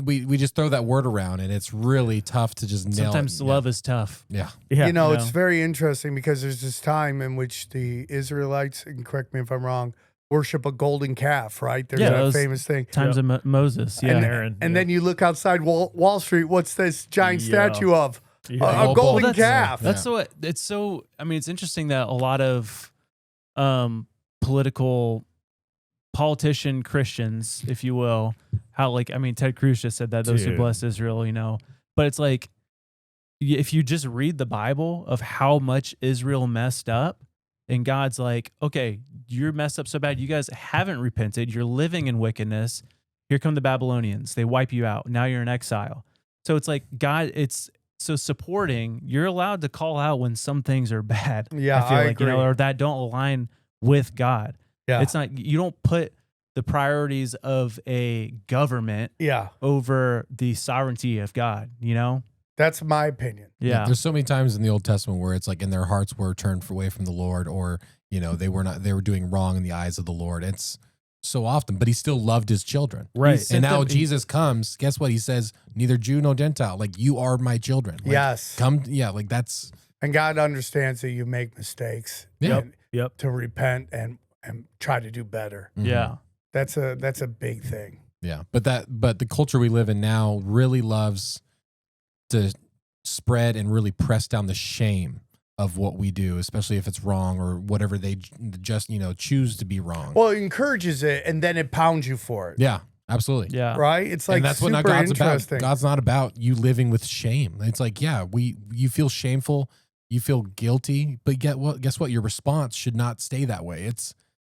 we just throw that word around, and it's really tough to just nail sometimes it. love is tough. Yeah. Yeah. you know, you it's know. very interesting because there's this time in which the Israelites, and correct me if I'm wrong, worship a golden calf, right? There's Yeah, that those famous thing. Times of Moses. Yeah. And then you look outside Wall Street, what's this giant Yeah. statue of? Yeah. A Well, golden that's- calf. That's so. It's so. I mean, it's interesting that a lot of politician Christians, if you will, how like I mean, Ted Cruz just said that those who Dude. bless Israel, you know. But it's like if you just read the Bible of how much Israel messed up, and God's like, okay, you're messed up so bad, you guys haven't repented, you're living in wickedness. Here come the Babylonians, they wipe you out. Now you're in exile. So it's like God, it's so supporting. You're allowed to call out when some things are bad. Yeah, I feel I like you know, agree. or that don't align with God. Yeah. It's not. You don't put the priorities of a government Yeah. over the sovereignty of God. You know. That's my opinion. Yeah. There's so many times in the Old Testament where it's like in their hearts were turned away from the Lord, or they were doing wrong in the eyes of the Lord. It's so often, but he still loved his children. Right. And now Jesus comes, guess what? He says, neither Jew nor Gentile, like you are my children. Like, Yes. Come, like that's, And God understands that you make mistakes. Yeah. and Yep. To repent and try to do better. Yeah. That's a big thing. yeah. But the culture we live in now really loves to spread and really press down the shame of what we do, especially if it's wrong or whatever they just, choose to be wrong. Well, it encourages it and then it pounds you for it. Yeah, absolutely. Yeah. Right? It's like and that's super what God's interesting. about. God's not about you living with shame. It's like, yeah, you feel shameful, you feel guilty, but guess what? Your response should not stay that way. It's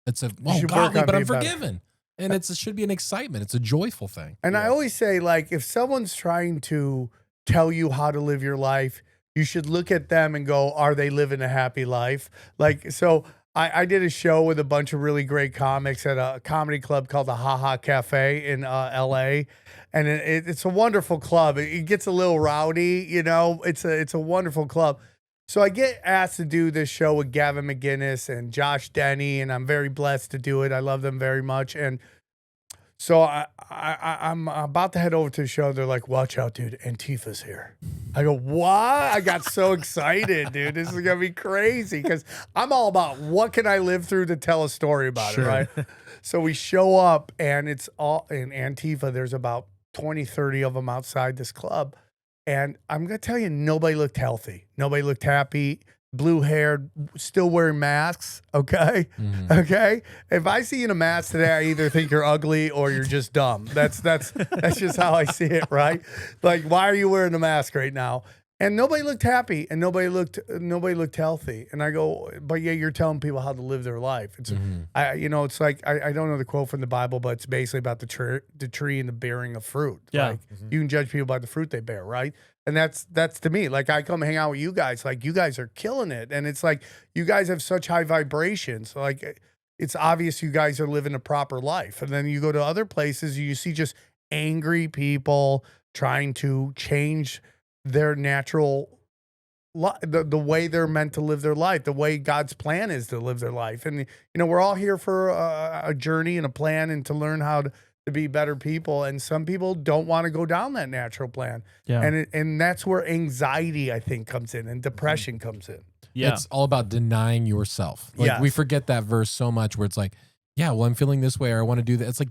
oh should work godly, on but I'm being better. forgiven. And it should be an excitement. It's a joyful thing. And I always say, like, if someone's trying to tell you how to live your life, you should look at them and go, are they living a happy life? Like, so I did a show with a bunch of really great comics at a comedy club called the Ha Ha Cafe in LA. And it's a wonderful club. It gets a little rowdy, it's a wonderful club. So I get asked to do this show with Gavin McGinnis and Josh Denny, and I'm very blessed to do it. I love them very much. And so I'm about to head over to the show. They're like, watch out, dude. Antifa's here. I go, what? I got so excited, dude. This is going to be crazy because I'm all about what can I live through to tell a story about it, right? So we show up, and it's all in Antifa. There's about 20, 30 of them outside this club. And I'm going to tell you, nobody looked healthy. Nobody looked happy. Blue haired, still wearing masks. Okay. Mm-hmm. Okay. If I see you in a mask today, I either think you're ugly or you're just dumb. That's just how I see it. Right. Like, why are you wearing a mask right now? And nobody looked happy, and nobody looked healthy. And I go, but yeah, you're telling people how to live their life. It's, it's like I don't know the quote from the Bible, but it's basically about the tree and the bearing of fruit. Yeah. Like, you can judge people by the fruit they bear, right? And that's to me. Like, I come hang out with you guys, like, you guys are killing it, and it's like you guys have such high vibrations. Like, it's obvious you guys are living a proper life. And then you go to other places, you see just angry people trying to change their natural the way they're meant to live their life, the way God's plan is to live their life. And we're all here for a journey and a plan, and to learn how to be better people. And some people don't want to go down that natural plan. Yeah. And that's where anxiety, I think, comes in, and depression comes in. Yeah. It's all about denying yourself. Like, we forget that verse so much, where it's like, yeah, well, I'm feeling this way, or I want to do that. It's like,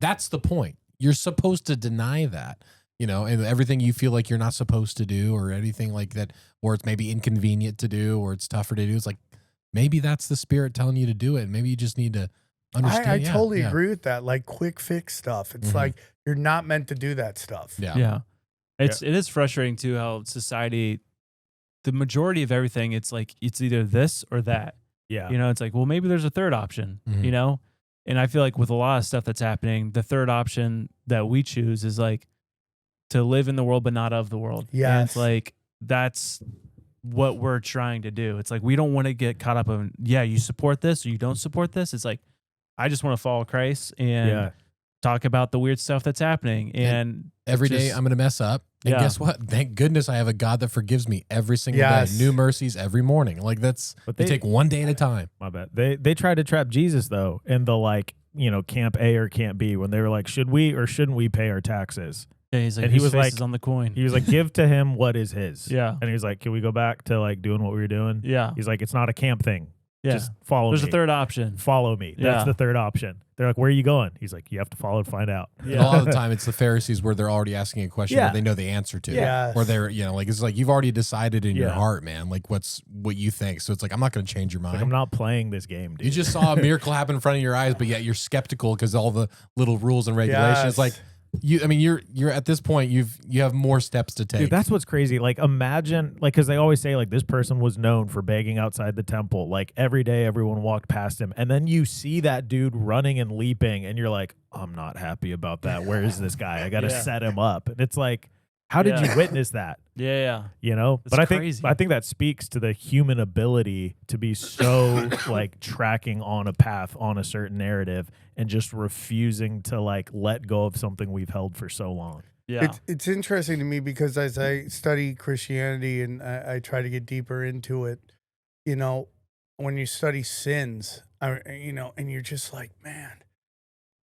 that's the point. You're supposed to deny that. And everything you feel like you're not supposed to do, or anything like that, or it's maybe inconvenient to do, or it's tougher to do. It's like, maybe that's the Spirit telling you to do it. Maybe you just need to understand. I totally agree with that. Like, quick fix stuff. It's like, you're not meant to do that stuff. Yeah. Yeah. It is frustrating too how society, the majority of everything, it's like, it's either this or that. Yeah. It's like, well, maybe there's a third option, And I feel like with a lot of stuff that's happening, the third option that we choose is like, to live in the world but not of the world. Yeah, it's like that's what we're trying to do. It's like we don't want to get caught up in you support this or you don't support this. It's like I just want to follow Christ and talk about the weird stuff that's happening. And every day I'm going to mess up. And guess what? Thank goodness I have a God that forgives me every single day. New mercies every morning. Like, that's, but they take one day at a time. My bad. They tried to trap Jesus though in the camp A or camp B, when they were like, should we or shouldn't we pay our taxes? Yeah, he's like, and he was like, on the coin. He was like, give to him what is his. Yeah. And he was like, can we go back to like doing what we were doing? Yeah. He's like, it's not a camp thing. Yeah. Just follow me. There's a third option. Follow me. That's the third option. They're like, where are you going? He's like, you have to follow to find out. Yeah. A lot of the time it's the Pharisees where they're already asking a question that they know the answer to. Yeah. Or they're, it's like, you've already decided in your heart, man, like what you think. So it's like, I'm not going to change your mind. Like, I'm not playing this game, dude. You just saw a miracle happen in front of your eyes, but yet you're skeptical because all the little rules and regulations. Like, you're at this point, you have more steps to take. Dude, that's what's crazy. Like, imagine, like, because they always say like this person was known for begging outside the temple. Like, every day everyone walked past him, and then you see that dude running and leaping, and you're like, I'm not happy about that. Where is this guy? I got to set him up. And it's like, how did you witness that? Yeah. But I think that speaks to the human ability to be so like tracking on a path, on a certain narrative, and just refusing to like let go of something we've held for so long. Yeah. It's interesting to me because as I study Christianity and I try to get deeper into it, when you study sins, and you're just like, man,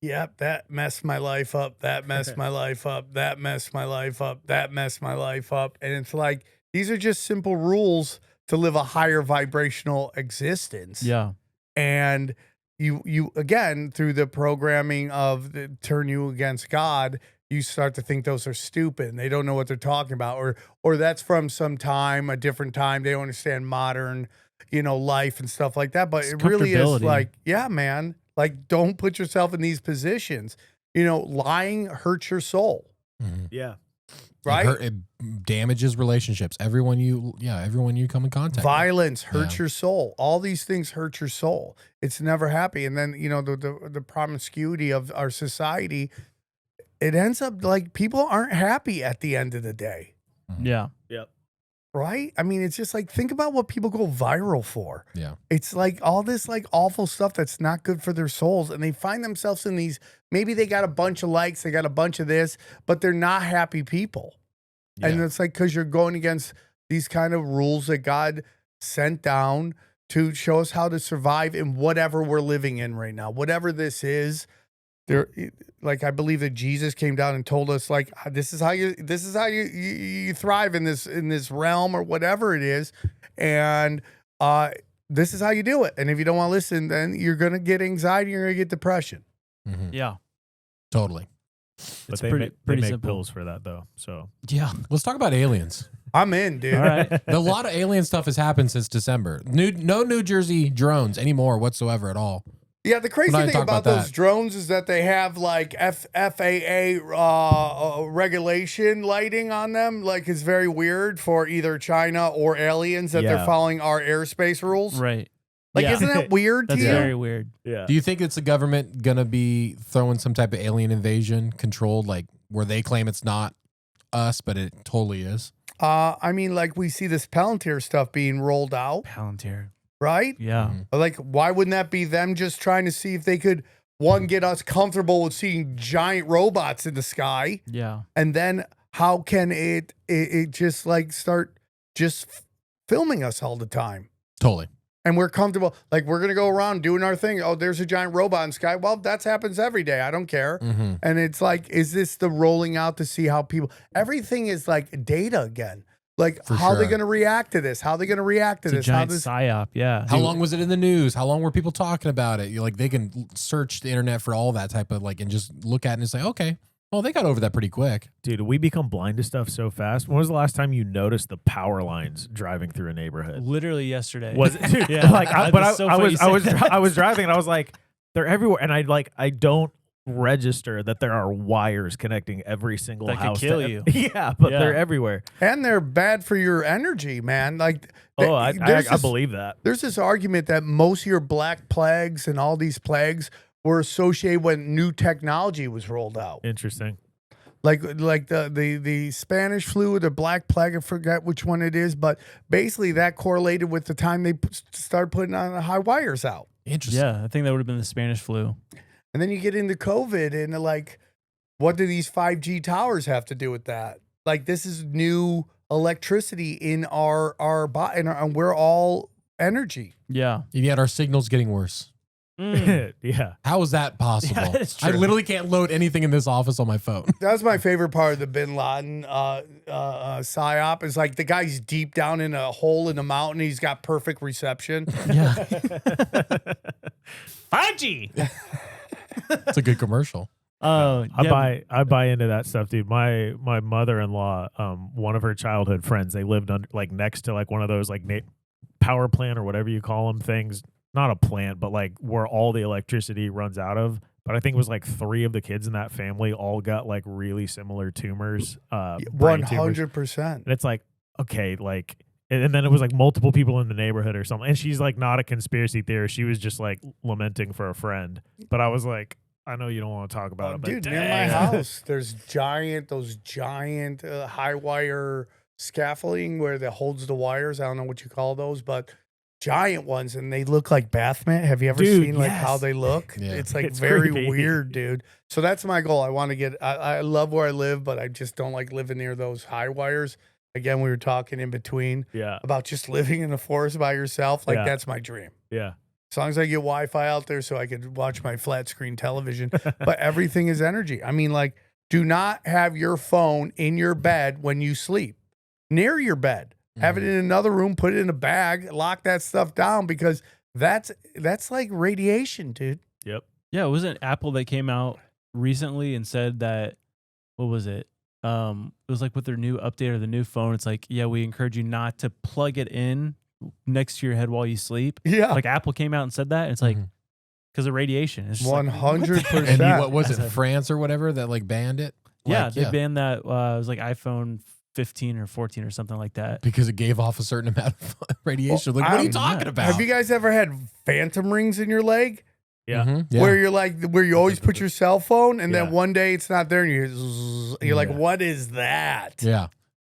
yep, that messed my life up. That messed my life up. That messed my life up. That messed my life up. And it's like, these are just simple rules to live a higher vibrational existence. Yeah. And you again, through the programming of turn you against God, you start to think those are stupid and they don't know what they're talking about. Or that's from some time, a different time. They don't understand modern, life and stuff like that. But it really is like, yeah, man. Like, don't put yourself in these positions. Lying hurts your soul. Mm-hmm. Yeah. Right? It damages relationships. Everyone you come in contact with. Violence hurts your soul. All these things hurt your soul. It's never happy. And then, the promiscuity of our society, it ends up like people aren't happy at the end of the day. Yeah. Yep. Right? I mean, it's just like, think about what people go viral for. Yeah. It's like all this like awful stuff that's not good for their souls. And they find themselves in these, maybe they got a bunch of likes, they got a bunch of this, but they're not happy people. Yeah. And it's like, because you're going against these kind of rules that God sent down to show us how to survive in whatever we're living in right now, whatever this is. Like, I believe that Jesus came down and told us, like, this is how you thrive in this realm or whatever it is, and this is how you do it. And if you don't want to listen, then you're gonna get anxiety, you're gonna get depression. Mm-hmm. Yeah, totally. But it's they pretty make simple. pills for that though. So yeah, let's talk about aliens. I'm in, dude. All right. A lot of alien stuff has happened since December. No New Jersey drones anymore whatsoever at all. Yeah, the crazy We're not thing talking about about those that. drones is that they have like FAA regulation lighting on them. Like it's very weird for either China or aliens that they're Yeah. following our airspace rules. Right. Like, Yeah. isn't that weird to That's you? very weird. Yeah. Do you think it's the government gonna be throwing some type of alien invasion controlled, like where they claim it's not us, but it totally is? I mean, like we see this Palantir stuff being rolled out, Palantir. right? Yeah. Like, why wouldn't that be them just trying to see if they could, one, get us comfortable with seeing giant robots in the sky, Yeah. and then how can it just like start just filming us all the time? Totally. And we're comfortable, like we're gonna go around doing our thing. Oh, there's a giant robot in the sky. Well, that happens every day. I don't care. Mm-hmm. And it's like, is this the rolling out to see how people? Everything is like data again. Like, For how are they sure. going to react to this? How are they going to react to It's a this? How giant this? psyop. Yeah. How long was it in the news? How long were people talking about it? Like they can search the internet for all that type of like and just look at it and say, okay, well they got over that pretty quick. Dude, we become blind to stuff so fast. When was the last time you noticed the power lines driving through a neighborhood? Literally yesterday. Was it? Dude, Yeah. like, That's so funny you say that. I was driving and I was like, they're everywhere, and I don't register that there are wires connecting every single That could house. kill to you. Yeah, but Yeah. they're everywhere. And they're bad for your energy, man. Like, Oh, I there's this- believe that. There's this argument that most of your black plagues and all these plagues were associated when new technology was rolled out. Interesting. Like the Spanish flu or the Black Plague, I forget which one it is, but basically that correlated with the time they started putting on the high wires out. Interesting. Yeah. I think that would have been the Spanish flu. And then you get into COVID and like, what do these 5G towers have to do with that? Like, this is new electricity in our body, and we're all energy. Yeah. And yet our signal's getting worse. Yeah. How is that possible? Yeah, it's I true. literally can't load anything in this office on my phone. That's my favorite part of the Bin Laden psyop. Is like the guy's deep down in a hole in the mountain. He's got perfect reception. Yeah. 5G. It's a good commercial. Oh, yeah. I buy into that stuff, dude. My mother-in-law, one of her childhood friends, they lived under like next to like one of those like power plant or whatever you call them things. Not a plant, but like where all the electricity runs out of. But I think it was like 3 of the kids in that family all got like really similar tumors. Brain tumors. 100%. And it's like, okay, like, and then it was like multiple people in the neighborhood or something. And she's like not a conspiracy theorist. She was just like lamenting for a friend. But I was like, I know you don't want to talk about it, but Dude, near my dang. house, there's those giant high wire scaffolding where that holds the wires. I don't know what you call those, but giant ones, and they look like bath mat. Have you ever Dude, seen like yes. how they look? Yeah. It's like It's very creepy. weird, dude. So that's my goal. I want to get. I love where I live, but I just don't like living near those high wires. Again, we were talking in between Yeah, about just living in the forest by yourself. Like, Yeah. that's my dream. yeah. As long as I get Wi-Fi out there so I could watch my flat screen television. But everything is energy. I mean, like, do not have your phone in your bed when you sleep, near your bed. Have it in another room, put it in a bag, lock that stuff down, because that's like radiation, dude. Yep. Yeah, it wasn't Apple that came out recently and said that, what was it? It was like with their new update or the new phone. It's like, yeah, we encourage you not to plug it in next to your head while you sleep. Yeah. Like Apple came out and said that. And it's like, because of radiation. It's just like, 100%. And what was it, France or whatever that like banned it? yeah, Like, they banned that. It was like iPhone 15 or 14 or something like that. because it gave off a certain amount of radiation. Like, what are you talking about? Have you guys ever had phantom rings in your leg? Yeah. Mhm. Yeah. Where you're like, where you always put your cell phone, and Yeah. then one day it's not there, and you're like, Yeah. what is that? Yeah.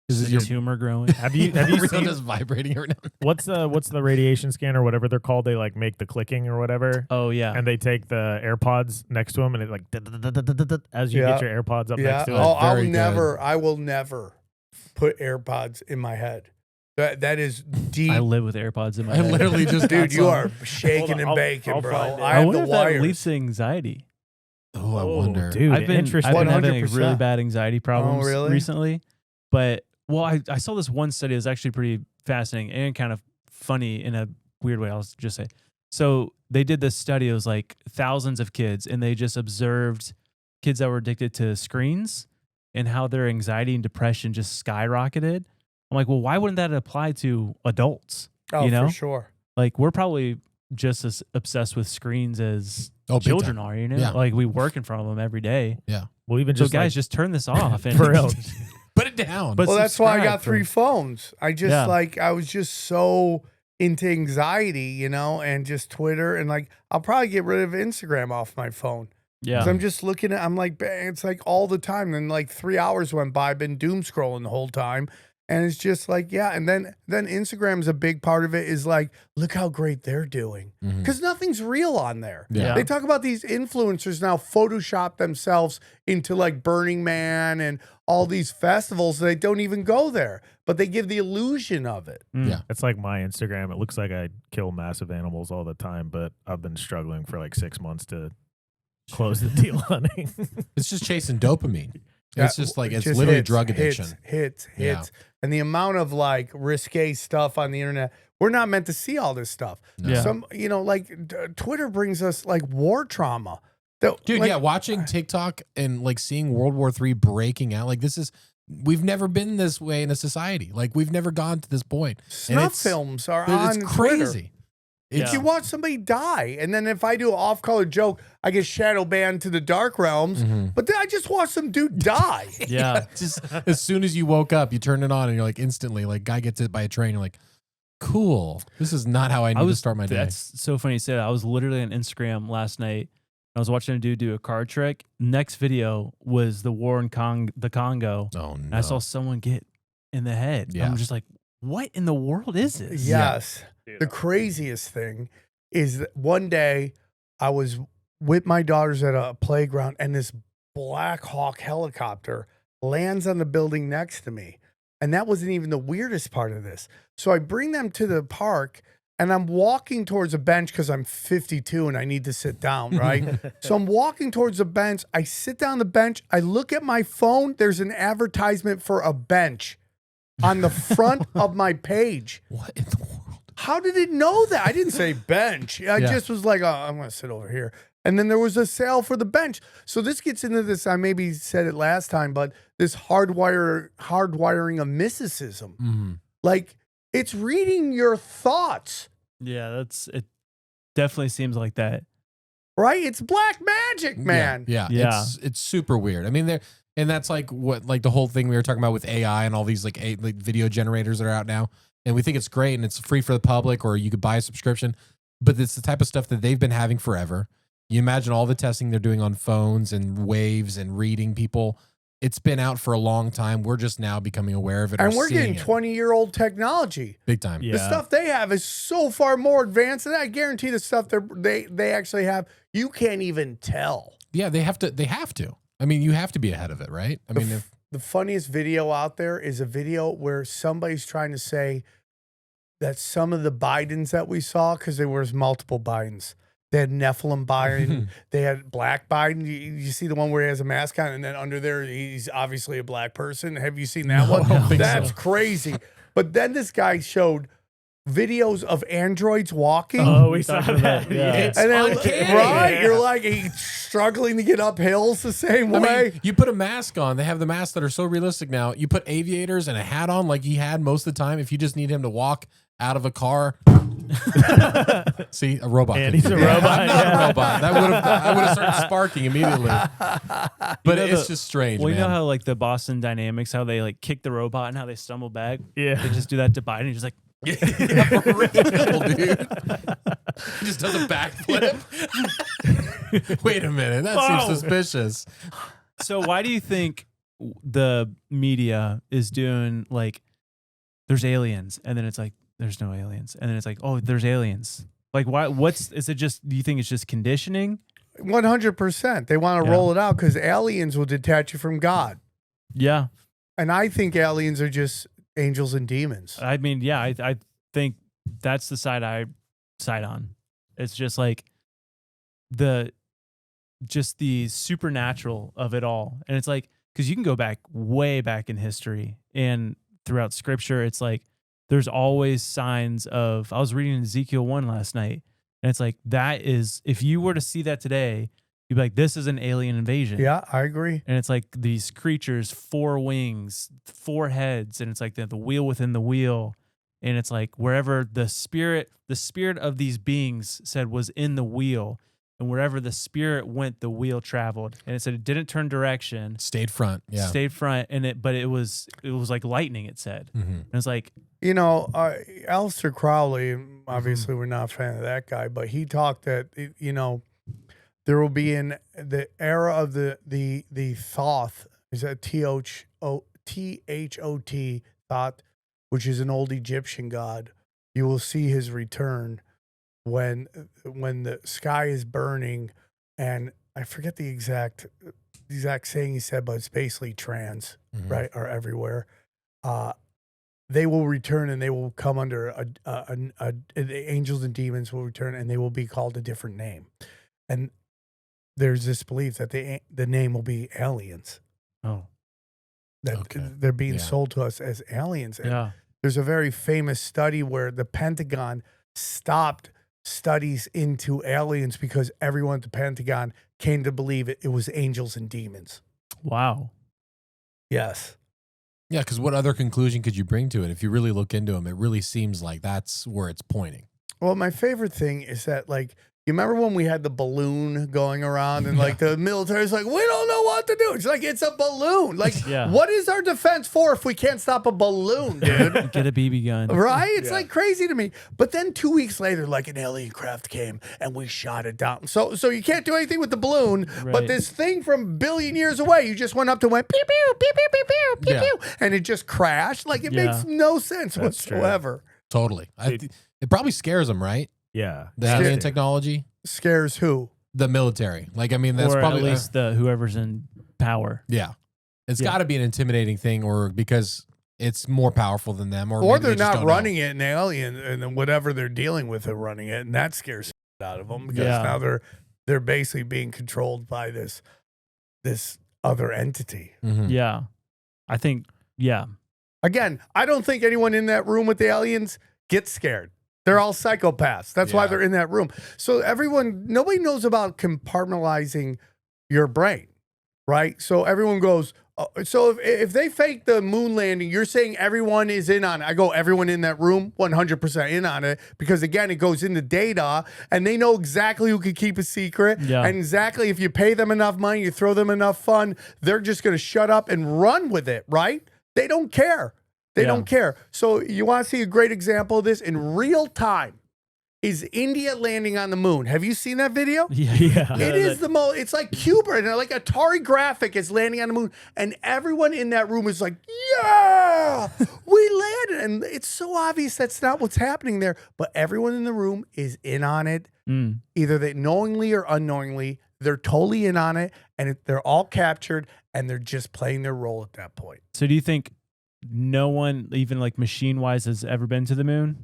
Is Is it your a tumor growing? Have you real seen just vibrating right now? what's the radiation scanner, whatever they're called? They like make the clicking or whatever. Oh, yeah. And they take the AirPods next to them, and it like as you Yeah. get your AirPods up Yeah. next to it. Oh, Very good. I will never put AirPods in my head. That is deep. I live with AirPods in my I head. literally just Dude, got you some. are shaking and I'll baking, bro. find it. I I have wonder the if that wires. leads to anxiety. Oh, I wonder. dude, I've been interesting. having like 100%. really bad anxiety problems really? recently. But well, I saw this one study that was actually pretty fascinating and kind of funny in a weird way. I'll just say. So they did this study. It was like thousands of kids, and they just observed kids that were addicted to screens and how their anxiety and depression just skyrocketed. I'm like, well, why wouldn't that apply to adults? Oh, you know? for sure. Like we're probably just as obsessed with screens as Oh, big children time. are. You know, Yeah. like we work in front of them every day. Yeah. Well, even So just guys, like, just turn this off. And for real. Put it down. But Well, that's why I subscribe got for- 3 phones. I just Yeah. like I was just so into anxiety, you know, and just Twitter and like I'll probably get rid of Instagram off my phone. Yeah. 'Cause I'm just looking at I'm like bang, it's like all the time. Then like 3 hours went by, I've been doom scrolling the whole time. And it's just like, yeah. And then Instagram's a big part of it is like, look how great they're doing. Mhm. Because nothing's real on there. Yeah. They talk about these influencers now Photoshop themselves into like Burning Man and all these festivals. They don't even go there, but they give the illusion of it. Yeah. It's like my Instagram. It looks like I kill massive animals all the time, but I've been struggling for like 6 months to close the deal on it. It's just chasing dopamine. Yeah, It's just like, it's just literally hits, drug addiction. Hits. Yeah. And the amount of like risque stuff on the internet, we're not meant to see all this stuff. No. Yeah. Some, you know, like Twitter brings us like war trauma. Dude, like, yeah, watching TikTok and like seeing World War III breaking out, like this is, we've never been this way in a society. Like we've never gone to this point. And Snuff it's, films are on it's Twitter. crazy. It's, You watch somebody die, and then if I do an off-color joke, I get shadow banned to the dark realms. Mhm. But then I just watched some dude die. Yeah. just as soon as you woke up, you turn it on and you're like instantly, like guy gets hit by a train. You're like, cool. This is not how I need to start my day. That's so funny you say that. I was literally on Instagram last night. I was watching a dude do a card trick. Next video was the war in the Congo. Oh, no. And I saw someone get in the head. Yeah. I'm just like, what in the world is this? Yes. The craziest thing is that one day I was with my daughters at a playground and this Black Hawk helicopter lands on the building next to me. And that wasn't even the weirdest part of this. So I bring them to the park and I'm walking towards a bench because I'm 52 and I need to sit down, right? So I'm walking towards the bench. I sit down on the bench. I look at my phone. There's an advertisement for a bench on the front of my page. What in the world? How did it know that? I didn't say bench. I just was like, oh, I'm going to sit over here. And then there was a sale for the bench. So this gets into this, I maybe said it last time, but this hardwiring of mysticism. Mm-hmm. Like, it's reading your thoughts, Yeah, it definitely seems like that. right? It's black magic, man. Yeah. Yeah. It's super weird. I mean, and that's like what, like the whole thing we were talking about with AI and all these like video generators that are out now. And we think it's great and it's free for the public or you could buy a subscription, but it's the type of stuff that they've been having forever. You imagine all the testing they're doing on phones and waves and reading people. It's been out for a long time. We're just now becoming aware of it. And or we're seeing getting it. 20-year-old technology. Big time. Yeah. The stuff they have is so far more advanced, and I guarantee the stuff they actually have, you can't even tell. Yeah, they have to. I mean, you have to be ahead of it, right? I mean, The funniest video out there is a video where somebody's trying to say that some of the Bidens that we saw, because there was multiple Bidens. They had Nephilim Biden. They had Black Biden. You see the one where he has a mask on, and then under there, he's obviously a black person. Have you seen that No, I one? don't think That's so. crazy. But then this guy showed videos of androids walking. Oh, we Talking saw about- that. yeah. It's and then, uncanny. right, Yeah. you're like he's struggling to get up hills the same I way. mean, you put a mask on. They have the masks that are so realistic now. You put aviators and a hat on like he had most of the time. If you just need him to walk out of a car. See, a robot. And could he's do a that. robot, I'm not yeah. a robot. I would have started sparking immediately. But You know it's just strange, Well, you man. know how like the Boston Dynamics, how they like kick the robot and how they stumble back? Yeah. They just do that to Biden. He's just like, yeah, for real, dude. He just does a backflip. Wait a minute. That Whoa. seems suspicious. so why do you think the media is doing like, there's aliens, and then it's like, there's no aliens, and then it's like, oh, there's aliens. Like, why? Is it just? Do you think it's just conditioning? 100%. They want to Yeah. roll it out because aliens will detach you from God. Yeah, And I think aliens are just angels and demons. I mean, yeah, I think that's the side I side on. It's just like the supernatural of it all, and it's like because you can go back way back in history and throughout Scripture, it's like there's always signs of. I was reading Ezekiel 1 last night, and it's like that is if you were to see that today, you'd be like, this is an alien invasion. Yeah, I agree. And it's like these creatures, 4 wings, 4 heads, and it's like the wheel within the wheel. and it's like wherever the spirit of these beings said was in the wheel, and wherever the spirit went, the wheel traveled. And it said it didn't turn direction, Stayed front. Yeah. stayed front, and it was like lightning. It said, and it's like, You know, Aleister Crowley, obviously we're not a fan of that guy, but he talked that, you know, there will be in the era of the Thoth, is that Thot, Thoth, which is an old Egyptian god. You will see his return when the sky is burning, and I forget the exact saying he said, but it's basically trans, right, are everywhere. They will return, and they will come under the angels and demons will return, and they will be called a different name. And there's this belief that the name will be aliens. oh, That they're being sold to us as aliens. And yeah. there's a very famous study where the Pentagon stopped studies into aliens because everyone at the Pentagon came to believe it was angels and demons. Wow. Yes. Yeah, because what other conclusion could you bring to it? If you really look into them, it really seems like that's where it's pointing. Well, my favorite thing is that, like, you remember when we had the balloon going around and like the military's like, we don't know what to do. It's like, it's a balloon. Like, what is our defense for if we can't stop a balloon, dude? Get a BB gun. Right? It's like crazy to me. But then 2 weeks later, like an alien craft came and we shot it down. So you can't do anything with the balloon, but this thing from a billion years away, you just went up to went pew, pew, pew, pew, pew, pew, pew, pew, and it just crashed. Like, it makes no sense whatsoever. Totally. It probably scares them, right? Yeah. The alien technology scares who? The military. Like, I mean, that's or probably at least the whoever's in power. Yeah. It's got to be an intimidating thing, or because it's more powerful than them, or Or maybe they're they just not don't running it, and alien and then whatever they're dealing with, they're running it, and that scares the out of them because now they're basically being controlled by this other entity. Mhm. Yeah. I think, Again, I don't think anyone in that room with the aliens gets scared. They're all psychopaths. That's why they're in that room. So nobody knows about compartmentalizing your brain, right? So everyone goes, so if they fake the moon landing, you're saying everyone is in on it. I go, everyone in that room, 100% in on it, because again, it goes into data, and they know exactly who can keep a secret, and exactly if you pay them enough money, you throw them enough fun, they're just going to shut up and run with it, right? They don't care. They don't care. So you want to see a great example of this in real time is India landing on the moon. Have you seen that video? Yeah. It is the most, it's like Cuba, and like Atari graphic is landing on the moon, and everyone in that room is like, yeah, we landed. And it's so obvious that's not what's happening there, but everyone in the room is in on it. Either they knowingly or unknowingly, they're totally in on it, and they're all captured, and they're just playing their role at that point. So do you think no one, even like machine wise, has ever been to the moon?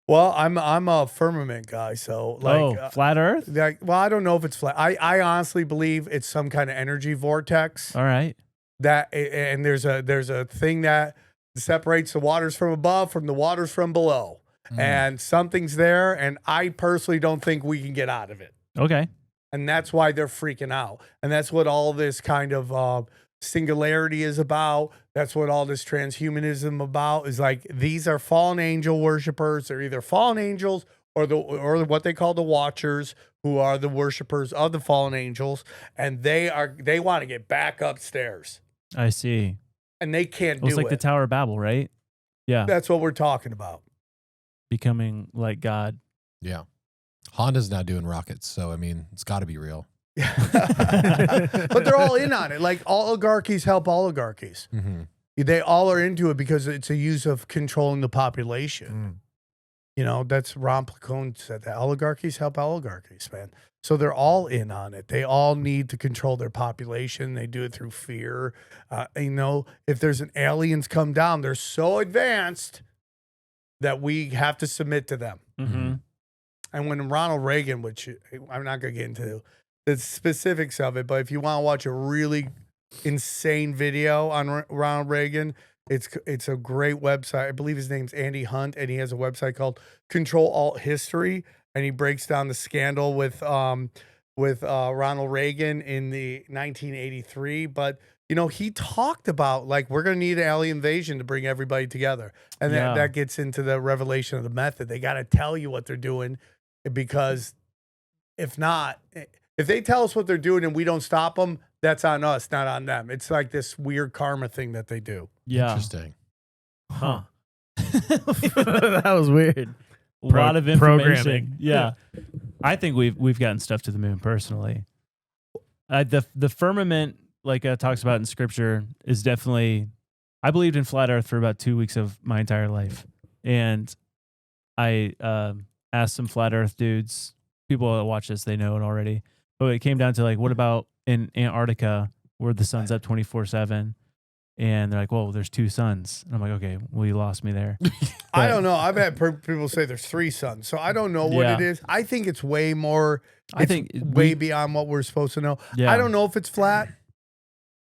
Well, I'm a firmament guy, so like flat Earth. Well, I don't know if it's flat. I honestly believe it's some kind of energy vortex. All right. And there's a thing that separates the waters from above from the waters from below, and something's there. And I personally don't think we can get out of it. Okay. And that's why they're freaking out, and that's what all this kind of singularity is about. That's what all this transhumanism about is. Like, these are fallen angel worshipers. They're either fallen angels or what they call the watchers, who are the worshipers of the fallen angels, and they want to get back upstairs. I see. And they can't do it. It's like the Tower of Babel, right? Yeah. That's what we're talking about. Becoming like God. Yeah. Honda's now doing rockets, so I mean, it's got to be real. But they're all in on it. Like, oligarchies help oligarchies. They all are into it because it's a use of controlling the population. You know, that's Ron Placone said that oligarchies help oligarchies, man. So they're all in on it. They all need to control their population. They do it through fear. You know, if there's an aliens come down, they're so advanced that we have to submit to them. And when Ronald Reagan, which I'm not going to get into the specifics of it, but if you want to watch a really insane video on Ronald Reagan, it's a great website. I believe his name's Andy Hunt, and he has a website called Control Alt History, and he breaks down the scandal with Ronald Reagan in the 1983. But he talked about like we're gonna need an alien invasion to bring everybody together, and that gets into the revelation of the method. They got to tell you what they're doing, because if not, if they tell us what they're doing and we don't stop them, that's on us, not on them. It's like this weird karma thing that they do. Yeah. Interesting. Huh. That was weird. A lot of information. Programming. Yeah. I think we've gotten stuff to the moon personally. The firmament, like talks about in scripture, is definitely. I believed in flat Earth for about 2 weeks of my entire life, and I asked some flat Earth dudes. People that watch this, they know it already. But it came down to like, what about in Antarctica where the sun's up 24/7? And they're like, well, there's 2 suns. And I'm like, okay, well, you lost me there. I don't know. I've had people say there's 3 suns, so I don't know what it is. I think it's way more. I think way beyond what we're supposed to know. Yeah. I don't know if it's flat.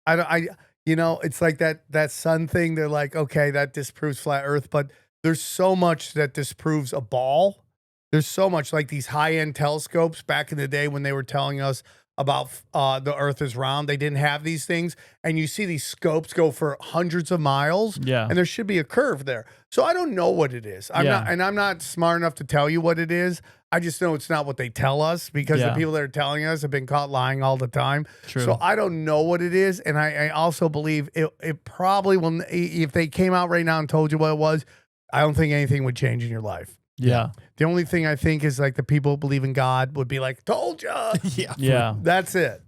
It's like that sun thing. They're like, okay, that disproves flat Earth, but there's so much that disproves a ball. There's so much, like these high-end telescopes back in the day when they were telling us about the Earth is round. They didn't have these things, and you see these scopes go for hundreds of miles. Yeah. And there should be a curve there. So I don't know what it is. I'm not smart enough to tell you what it is. I just know it's not what they tell us, because the people that are telling us have been caught lying all the time. True. So I don't know what it is, and I also believe it probably will. If they came out right now and told you what it was, I don't think anything would change in your life. Yeah. The only thing I think is like the people who believe in God would be like, told ya. Yeah. That's it.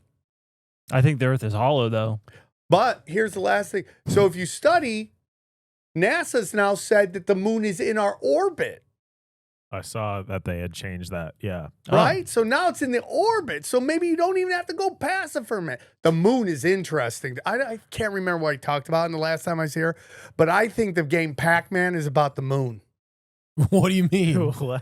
I think the Earth is hollow, though. But here's the last thing. So if you study, NASA's now said that the moon is in our orbit. I saw that they had changed that. Yeah. Right? So now it's in the orbit. So maybe you don't even have to go past it for a minute. The moon is interesting. I can't remember what I talked about in the last time I was here, but I think the game Pac-Man is about the moon. What do you mean? What?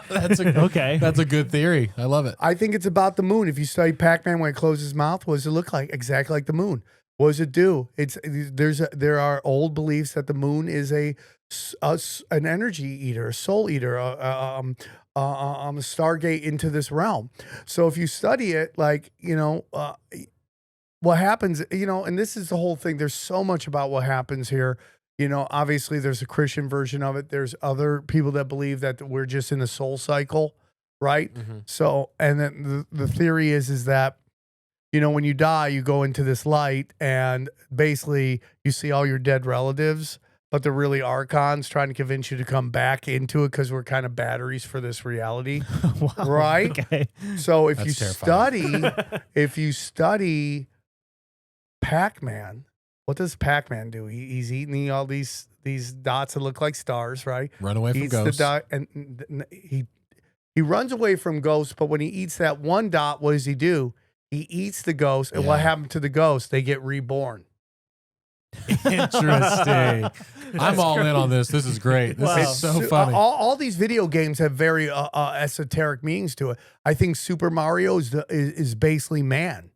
That's a good theory. I love it. I think it's about the moon. If you study Pac-Man when it closes his mouth, what does it look like? Exactly like the moon. What does it do? There are old beliefs that the moon is an energy eater, a soul eater, a stargate into this realm. So if you study it, like, what happens, and this is the whole thing. There's so much about what happens here. Obviously there's a Christian version of it. There's other people that believe that we're just in a soul cycle, right? Mm-hmm. So, and then the theory is that, when you die, you go into this light and basically you see all your dead relatives, but they're really archons trying to convince you to come back into it because we're kind of batteries for this reality. Wow. Right? Okay. So if That's you study Pac-Man, what does Pac-Man do? He's eating all these dots that look like stars, right? Run away from ghosts. And he runs away from ghosts, but when he eats that one dot, what does he do? He eats the ghost, and what happened to the ghost? They get reborn. Interesting. I'm all in on this. This is great. This is so funny. All these video games have very esoteric meanings to it. I think Super Mario is basically man.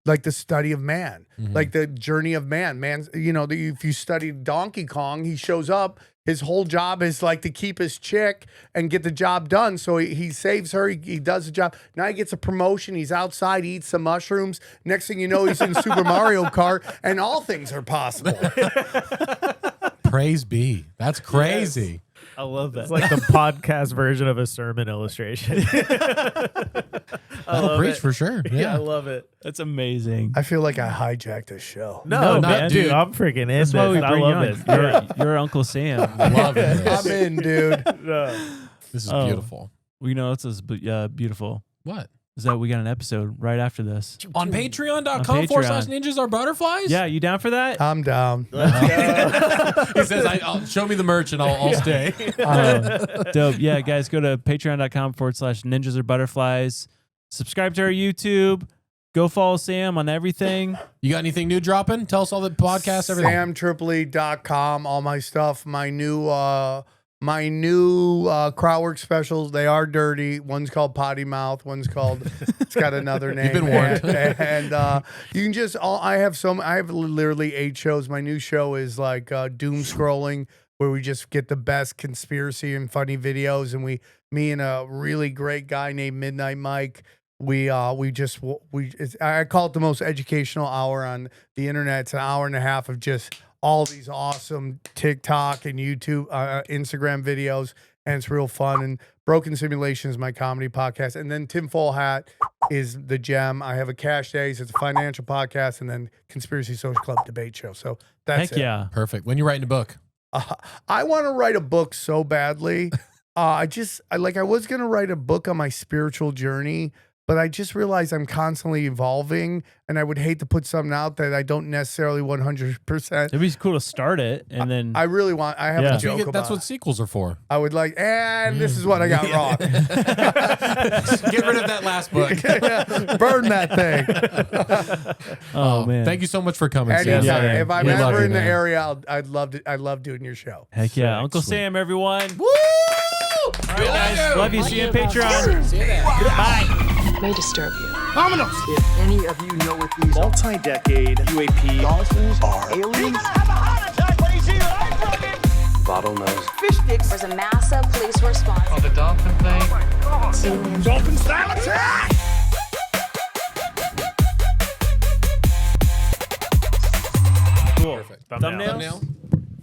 Like the study of man, like the journey of man. If you study Donkey Kong, he shows up. His whole job is like to keep his chick and get the job done. So he saves her. He does the job. Now he gets a promotion. He's outside. He eats some mushrooms. Next thing you know, he's in Super Mario Kart, and all things are possible. Praise be. That's crazy. Yes. I love that. It's like the podcast version of a sermon illustration. That'll preach for sure. Yeah. I love it. That's amazing. I feel like I hijacked this show. No, man. dude, I'm freaking in That's this. why we I bring love you this. on. You're Uncle Sam. Love it. I'm in, dude. This is beautiful. Well, this is beautiful. What? Is that we got an episode right after this. On patreon.com/ninjas are butterflies? Yeah, you down for that? I'm down. He says, I'll show me the merch and I'll stay. Dope. Yeah, guys, go to patreon.com/ninjas or butterflies. Subscribe to our YouTube. Go follow Sam on everything. You got anything new dropping? Tell us all the podcasts, everything. SamTripoli.com, all my stuff, my new crowdwork specials. They are dirty. One's called Potty Mouth. One's called, it's got another name. You've been warned. And you can just, I have literally 8 shows. My new show is like doom scrolling, where we just get the best conspiracy and funny videos. And me and a really great guy named Midnight Mike, I call it the most educational hour on the internet. It's an hour and a half of just all these awesome TikTok and YouTube, Instagram videos, and it's real fun. And Broken Simulation is my comedy podcast, and then Tinfoil Hat is the gem. I have a Cash Days, it's a financial podcast, and then Conspiracy Social Club debate show. So that's Heck yeah. Perfect. When you writing a book? I want to write a book so badly. I was going to write a book on my spiritual journey, but I just realized I'm constantly evolving, and I would hate to put something out that I don't necessarily 100%. It'd be cool to start it and then. I really want. I have a joke about. That's what sequels are for. I would like, and this is what I got wrong. Get rid of that last book. Burn that thing. Oh man! Thank you so much for coming. Anytime. Yeah. If I'm We love ever you, in the man. area, I'd love to. I love doing your show. Heck yeah, Uncle Sam, everyone. Woo! All right, guys. Love you. See you on Patreon. See you there. Bye. May disturb you. If any of you know what these multi-decade UAP dolphins are, aliens, bottlenose fish sticks. There's a massive police response. Oh, the dolphin thing? Dolphin style attack! Cool. Perfect. Thumbnails? Thumbnail.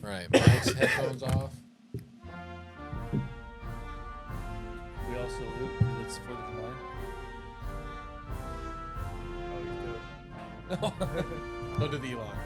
All right. Mike's headphones off. We all salute. It's for the combine. Don't do the Elon.